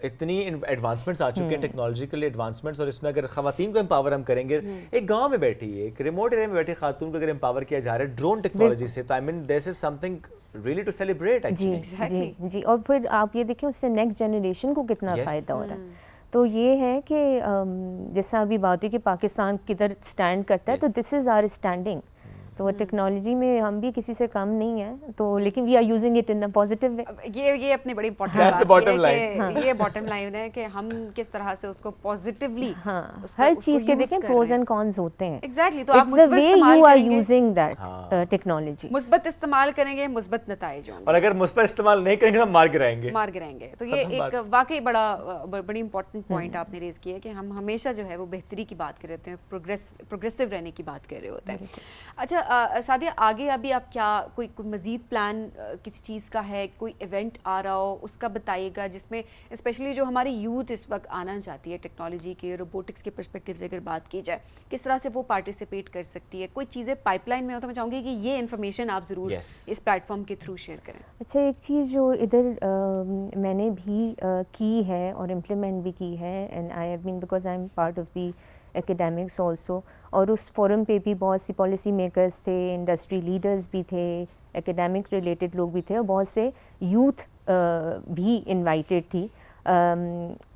اتنی ایڈوانسمنٹس آ چکے ہیں ٹیکنالوجیکل ایڈوانسمنٹس, اور اس میں اگر خواتین کو امپاور ہم کریں گے, ایک گاؤں میں بیٹھی ہے, ایک ریموٹ ایریا میں بیٹھی خاتون کو اگر امپاور کیا جا رہا ہے ڈرون ٹیکنالوجی سے, تو I mean this is something really to celebrate. جی, اور پھر آپ یہ دیکھیں اس سے نیکسٹ جنریشن کو کتنا فائدہ ہو رہا ہے. تو یہ ہے کہ جیسا ابھی بات ہوئی کہ پاکستان کدھر اسٹینڈ کرتا ہے, تو دس از آر اسٹینڈنگ. تو ٹیکنالوجی میں ہم بھی کسی سے کم نہیں ہیں, تو لیکن we are using it in a positive way. یہ اپنی بڑی امپورٹنٹ بات ہے, یہ باٹم لائن ہے کہ ہم کس طرح سے اس کو پازیٹیولی, ہر چیز کے دیکھیں پروز اینڈ کونز ہوتے ہیں. ایگزیکٹلی, تو آپ مثبت استعمال کریں گے, مثبت استعمال کریں گے, مثبت نتائج ہوں گے, اور اگر مثبت استعمال نہیں کریں گے تو مار گرائیں گے. تو یہ ایک واقعی بڑی امپورٹنٹ پوائنٹ آپ نے ریز کیا ہے کہ ہم ہمیشہ جو ہے وہ بہتری کی بات کر رہے ہوتے ہیں, پروگریسو رہنے کی بات کر رہے ہوتے ہیں. اچھا سعدیہ, آگے ابھی آپ کیا کوئی مزید پلان کسی چیز کا ہے, کوئی ایونٹ آ رہا ہو اس کا بتائیے گا, جس میں اسپیشلی جو ہماری یوتھ اس وقت آنا چاہتی ہے ٹیکنالوجی کے, روبوٹکس کے پرسپیکٹیو سے اگر بات کی جائے, کس طرح سے وہ پارٹیسپیٹ کر سکتی ہے, کوئی چیزیں پائپ لائن میں ہو, تو میں چاہوں گی کہ یہ انفارمیشن آپ ضرور اس پلیٹ فارم کے تھرو شیئر کریں. اچھا, ایک چیز جو ادھر میں نے بھی کی ہے اور امپلیمنٹ بھی کی ہے, and I have been because I am part of the academics also, اور اس فورم پہ بھی بہت سی پالیسی میکرز تھے, انڈسٹری لیڈرز بھی تھے, ایکیڈیمک ریلیٹڈ لوگ بھی تھے, اور بہت سے یوتھ بھی انوائٹیڈ تھی.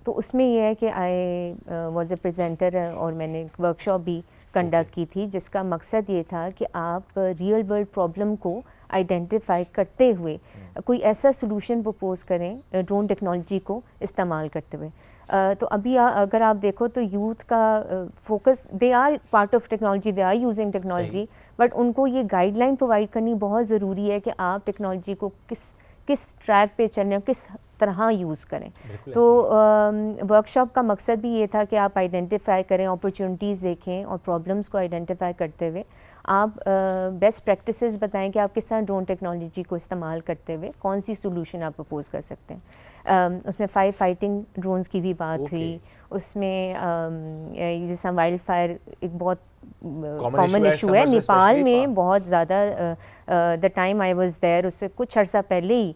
تو اس میں یہ ہے کہ آئی واز اے پریزنٹر, اور میں نے ایک ورک شاپ بھی کنڈکٹ کی تھی, جس کا مقصد یہ تھا کہ آپ ریئل ورلڈ پرابلم کو آئیڈینٹیفائی کرتے ہوئے کوئی ایسا سلوشن پرپوز کریں ڈرون ٹیکنالوجی کو استعمال کرتے ہوئے. تو ابھی اگر آپ دیکھو تو یوتھ کا focus, they are part of technology, they are using technology, but ان کو یہ گائیڈ لائن پرووائڈ کرنی بہت ضروری ہے کہ آپ ٹیکنالوجی کو کس ٹریک پہ چلیں, کس طرح یوز کریں. تو ورک شاپ کا مقصد بھی یہ تھا کہ آپ آئیڈینٹیفائی کریں, اپرچونیٹیز دیکھیں, اور پرابلمس کو آئیڈینٹیفائی کرتے ہوئے آپ بیسٹ پریکٹسز بتائیں کہ آپ کس طرح ڈرون ٹیکنالوجی کو استعمال کرتے ہوئے کون سی سولوشن آپ پرپوز کر سکتے ہیں. اس میں فائٹنگ ڈرونز کی بھی بات ہوئی, اس میں جیسا وائلڈ فائر ایک بہت کامن ایشو ہے نیپال میں, بہت زیادہ. The time I was there, اس سے کچھ عرصہ پہلے ہی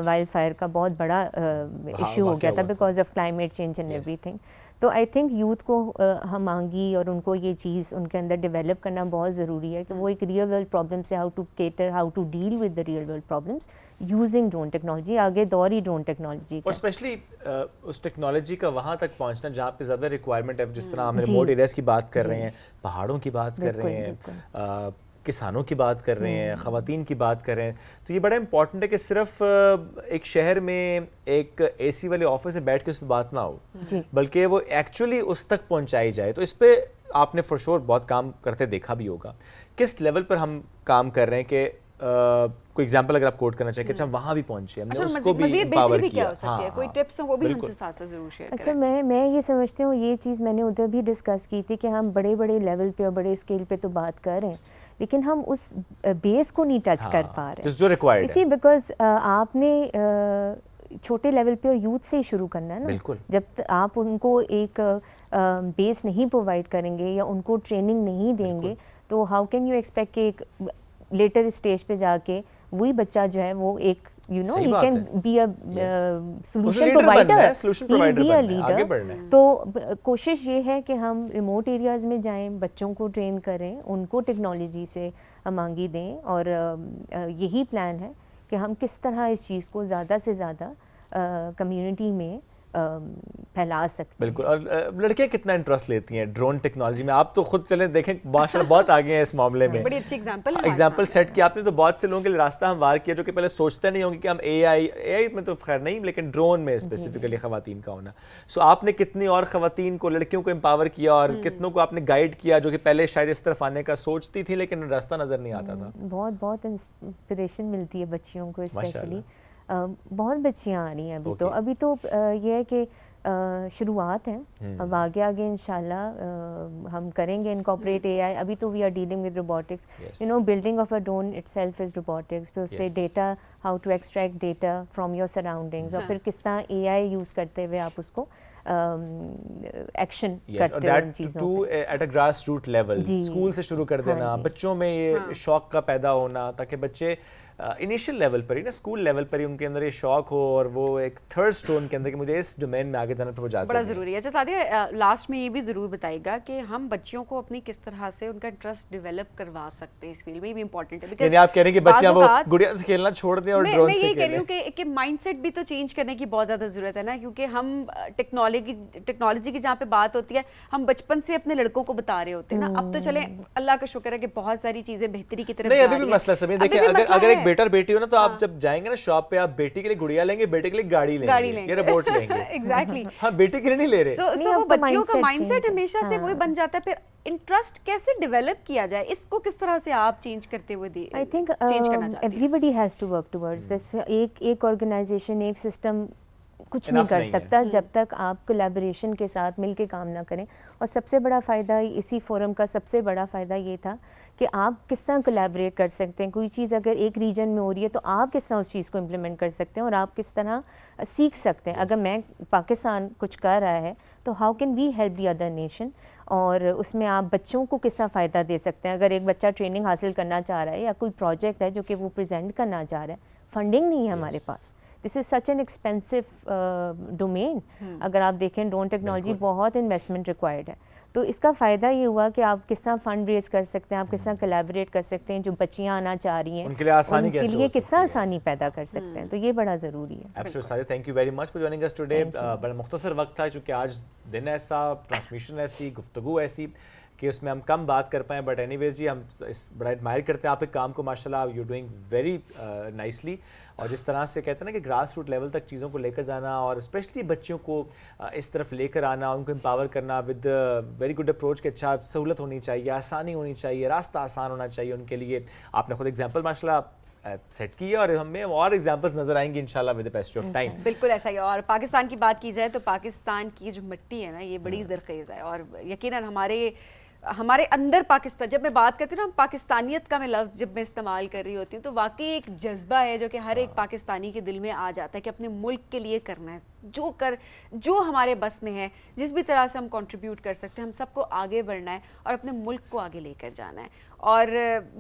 وائلڈ فائر کا بہت بڑا ایشو ہو گیا تھا because of climate change and every thing. تو آئی تھنک یوتھ کو ہم آنگی اور ان کو یہ چیز ان کے اندر ڈیولپ کرنا بہت ضروری ہے کہ وہ ایک ریئل ورلڈ پرابلم سے how to cater, how to deal with the real world problems using drone technology. آگے دور ہی ڈرون ٹیکنالوجی کا, اور اسپیشلی اس ٹیکنالوجی کا وہاں تک پہنچنا جہاں پہ زیادہ ریکوائرمنٹ ہے, جس طرح ہم ریموٹ ایریاز کی بات کر رہے ہیں, پہاڑوں کی بات کر رہے ہیں, کسانوں کی بات کر رہے ہیں, خواتین کی بات کر رہے ہیں. تو یہ بڑا امپورٹنٹ ہے کہ صرف ایک شہر میں ایک اے سی والے آفس میں بیٹھ کے اس پہ بات نہ ہو, بلکہ وہ ایکچولی اس تک پہنچائی جائے. تو اس پہ آپ نے فور شور بہت کام کرتے دیکھا بھی ہوگا. کس لیول پر ہم کام کر رہے ہیں کہ کوئی ایگزامپل اگر آپ کوٹ کرنا چاہیں کہ اچھا وہاں بھی پہنچے, ہم نے اس کو بھی امپاور کیا. کوئی ٹپس ہیں وہ بھی ہم سے ساتھ ساتھ ضرور شیئر کریں. اچھا, میں یہ سمجھتی ہوں یہ چیز میں نے ادھر بھی ڈسکس کی تھی کہ ہم بڑے بڑے لیول پہ اور بڑے اسکیل پہ تو بات کر رہے ہیں, لیکن ہم اس بیس کو نہیں ٹچ کر پا رہے جو ریکوائرڈ ہے. اسی بیکاز آپ نے چھوٹے لیول پہ یوتھ سے ہی شروع کرنا ہے نا. جب آپ ان کو ایک بیس نہیں پرووائڈ کریں گے یا ان کو ٹریننگ نہیں دیں گے, تو ہاؤ کین یو ایکسپیکٹ کہ ایک لیٹر اسٹیج پہ جا کے وہی بچہ جو ہے وہ ایک he can be a solution provider, he will be a leader. تو کوشش یہ ہے کہ ہم ریموٹ ایریاز میں جائیں, بچوں کو ٹرین کریں, ان کو ٹیکنالوجی سے ہم آنگی دیں, اور یہی پلان ہے کہ ہم کس طرح اس چیز کو زیادہ سے زیادہ کمیونٹی میں پھیلا سکتے ہیں. بالکل. اور لڑکیاں کتنا انٹرسٹ لیتی ہیں ڈرون ٹیکنالوجی میں؟ آپ تو خود چلیں دیکھیں ماشاءاللہ بہت آگے ہیں اس معاملے میں. بڑی اچھی ایگزامپل سیٹ کیا آپ نے, تو بہت سے لوگوں کے لیے راستہ ہموار کیا جو کہ پہلے سوچتے نہیں ہوں گے کہ ہم اے آئی میں تو خیر نہیں, لیکن ڈرون میں اسپیسیفکلی خواتین کا ہونا. سو آپ نے کتنی اور خواتین کو, لڑکیوں کو امپاور کیا, اور کتنوں کو آپ نے گائیڈ کیا جو کہ پہلے شاید اس طرف آنے کا سوچتی تھی لیکن راستہ نظر نہیں آتا تھا؟ بہت انسپریشن ملتی ہے بچیوں کو اسپیشلی. بہت بچیاں آ رہی ہیں ابھی تو یہ ہے کہ شروعات ہیں. اب آگے انشاءاللہ ہم کریں گے انکارپوریٹ اے آئی. ابھی تو we are dealing with robotics, building of a drone itself is robotics. پھر اس سے data, how to extract data from your surroundings, اور پھر کس طرح اے آئی یوز کرتے ہوئے آپ اس کو ایکشن کرتے ہو ان چیزوں پہ. At a grass root level school سے شروع کر دینا, بچوں میں یہ شوق کا پیدا ہونا, تاکہ بچے انیشیل لیول پر ہی نا, اسکول لیول پر ہی ان کے اندر یہ شوق ہو, اور وہ ایک تھرڈ اسٹون کے اندر کہ مجھے اس ڈومین میں آگے جانا پہ وہ جاتے ہیں. بڑا ضروری ہے. اچھا سعدیہ, لاسٹ میں یہ بھی ضرور بتائے گا کہ ہم بچیوں کو اپنی کس طرح سے ان کا انٹرسٹ ڈیولپ کروا سکتے ہیں اس فیلڈ میں, یہ بھی امپورٹنٹ ہے. یعنی آپ کہہ رہے ہیں کہ بچیاں وہ گڑیا سے کھیلنا چھوڑ دیں اور ڈرون سے میں یہ کہہ رہی ہوں کہ مائنڈ سیٹ بھی تو چینج کرنے کی بہت زیادہ ضرورت ہے نا, کیونکہ ہم ٹیکنالوجی کی جہاں پہ بات ہوتی ہے ہم بچپن سے اپنے لڑکوں کو بتا رہے ہوتے ہیں نا. اب تو چلیں اللہ کا شکر ہے کہ بہت ساری چیزیں بہتری کی طرف جا رہی ہیں. نہیں, ابھی بھی مسئلہ سمجھیں, دیکھیں اگر ایک بیٹا اور بیٹی ہو نا, تو آپ جب جائیں گے نا شاپ پہ, آپ بیٹی کے لیے گڑیا لیں گے, بیٹے کے لیے گاڑی لیں گے, یا روبوٹ لیں گے. ایگزیکٹلی. ہاں, بیٹی کے لیے نہیں لے رہے. سو بچیوں کا مائنڈ سیٹ ہمیشہ سے وہی بن جاتا ہے. پھر انٹرسٹ کیسے ڈیولپ کیا جائے, اس کو کس طرح سے آپ چینج کرتے ہوئے I think everybody has to work towards this. ایک آرگنائزیشن, ایک سسٹم کچھ نہیں کر سکتا جب تک آپ کولیبریشن کے ساتھ مل کے کام نہ کریں. اور سب سے بڑا فائدہ اسی فورم کا, سب سے بڑا فائدہ یہ تھا کہ آپ کس طرح کولیبریٹ کر سکتے ہیں. کوئی چیز اگر ایک ریجن میں ہو رہی ہے تو آپ کس طرح اس چیز کو امپلیمنٹ کر سکتے ہیں, اور آپ کس طرح سیکھ سکتے ہیں. اگر میں پاکستان کچھ کر رہا ہے تو how can we help the other nation, اور اس میں آپ بچوں کو کس طرح فائدہ دے سکتے ہیں. اگر ایک بچہ ٹریننگ حاصل کرنا چاہ رہا ہے یا کوئی پروجیکٹ ہے جو کہ وہ پریزنٹ کرنا چاہ رہا ہے, فنڈنگ نہیں ہے ہمارے پاس. دس از سچ این ایکسپینسو ڈومین. اگر آپ دیکھیں ڈرون ٹیکنالوجی بہت انویسٹمنٹ ریکوائرڈ ہے. تو اس کا فائدہ یہ ہوا کہ آپ کس طرح فنڈ ریز کر سکتے ہیں, آپ کس طرح کولیبریٹ کر سکتے ہیں. جو بچیاں آنا چاہ رہی ہیں ان کے لیے آسانی کس طرح آسانی پیدا کر سکتے ہیں. تو یہ بڑا ضروری ہے. Absolutely. Thank you very much for joining اس ٹوڈے. بڑا مختصر وقت تھا چونکہ آج دن ایسا, ٹرانسمیشن ایسی, گفتگو ایسی کہ اس میں ہم کم بات کر پائیں. بٹ اینی ویز جی, ہم بڑا ایڈمائر کرتے ہیں آپ کے کام کو, ماشاء اللہ یو ڈوئنگ ویری نائسلی. اور جس طرح سے کہتے ہیں نا کہ گراس روٹ لیول تک چیزوں کو لے کر جانا, اور اسپیشلی بچیوں کو اس طرف لے کر آنا, ان کو امپاور کرنا ود ویری گڈ اپروچ کہ اچھا سہولت ہونی چاہیے, آسانی ہونی چاہیے, راستہ آسان ہونا چاہیے ان کے لیے. آپ نے خود ایگزامپل ماشاء اللہ سیٹ کی ہے, اور ہمیں اور ایگزامپلس نظر آئیں گی انشاءاللہ with the passage of time. بالکل ایسا ہی. اور پاکستان کی بات کی جائے تو پاکستان کی جو مٹی ہے نا, یہ بڑی زرخیز ہے, اور یقیناً ہمارے اندر پاکستان, جب میں بات کرتی ہوں نا پاکستانیت کا میں لفظ جب میں استعمال کر رہی ہوتی ہوں, تو واقعی ایک جذبہ ہے جو کہ ہر ایک پاکستانی کے دل میں آ جاتا ہے کہ اپنے ملک کے لیے کرنا ہے, جو ہمارے بس میں ہے, جس بھی طرح سے ہم کنٹریبیوٹ کر سکتے ہیں, ہم سب کو آگے بڑھنا ہے اور اپنے ملک کو آگے لے کر جانا ہے, اور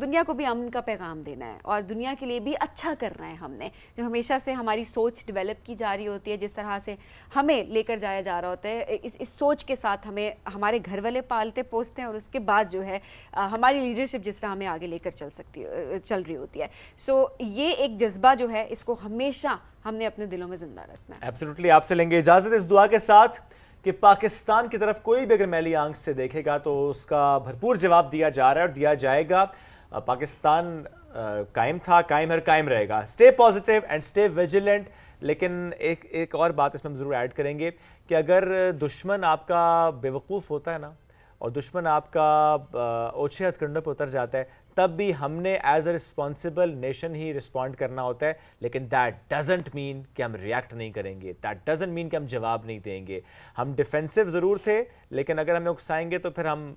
دنیا کو بھی امن کا پیغام دینا ہے, اور دنیا کے لیے بھی اچھا کرنا ہے. ہم نے جو ہمیشہ سے ہماری سوچ ڈیولپ کی جا رہی ہوتی ہے, جس طرح سے ہمیں لے کر جایا جا رہا ہوتا ہے, اس سوچ کے ساتھ ہمیں ہمارے گھر والے پالتے پوستے ہیں, اور اس کے بعد جو ہے ہماری لیڈرشپ جس طرح ہمیں آگے لے کر چل رہی ہوتی ہے. سو یہ ایک جذبہ جو ہے, اس کو ہمیشہ ہم نے اپنے دلوں میں زندہ رکھنا ہے. ایبسولوٹلی. آپ سے لیں گے اجازت اس دعا کے ساتھ کہ پاکستان کی طرف کوئی بھی اگر میلی آنکھ سے دیکھے گا تو اس کا بھرپور جواب دیا جا رہا ہے اور دیا جائے گا. پاکستان قائم تھا, قائم ہے, قائم رہے گا. Stay positive and stay vigilant. لیکن ایک اور بات اس میں ہم ضرور ایڈ کریں گے کہ اگر دشمن آپ کا بیوقوف ہوتا ہے نا, اور دشمن آپ کا اوچھے ہتھ کنڈوں پہ اتر جاتا ہے, تب بھی ہم نے as a responsible nation he respond کرنا ہوتا ہے. لیکن دیٹ ڈزنٹ مین کہ ہم ریئیکٹ نہیں کریں گے, دیٹ ڈزنٹ مین کہ ہم جواب نہیں دیں گے. ہم ڈیفینسو ضرور تھے, لیکن اگر ہمیں اکسائیں گے تو پھر ہم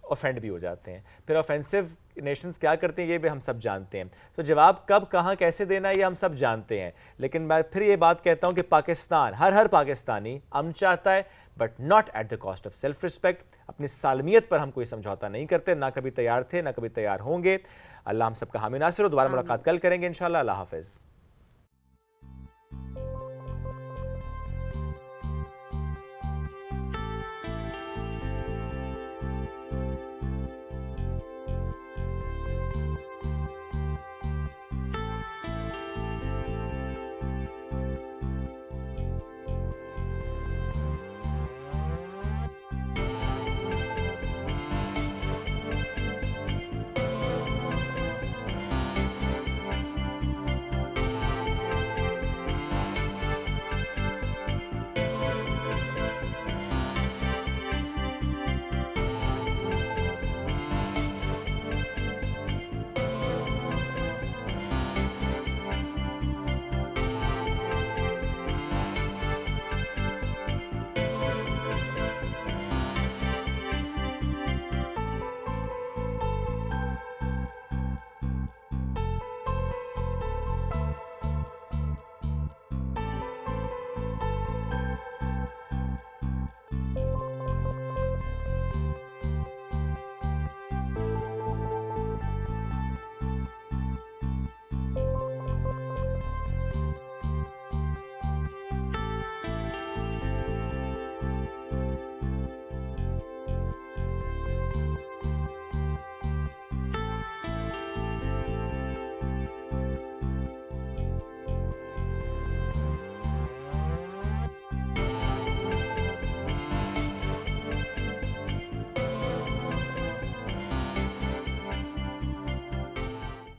اوفینڈ بھی ہو جاتے ہیں. پھر اوفینسو نیشنز کیا کرتے ہیں یہ بھی ہم سب جانتے ہیں. تو جواب کب, کہاں, کیسے دینا یہ ہم سب جانتے ہیں. لیکن میں پھر یہ بات کہتا ہوں کہ پاکستان, ہر پاکستانی امن چاہتا ہے, but not at the cost of self respect. اپنی سالمیت پر ہم کوئی سمجھوتا نہیں کرتے, نہ کبھی تیار تھے, نہ کبھی تیار ہوں گے. اللہ ہم سب کا حامی ناصر ہو. دوبارہ ملاقات کل کریں گے انشاءاللہ. اللہ حافظ.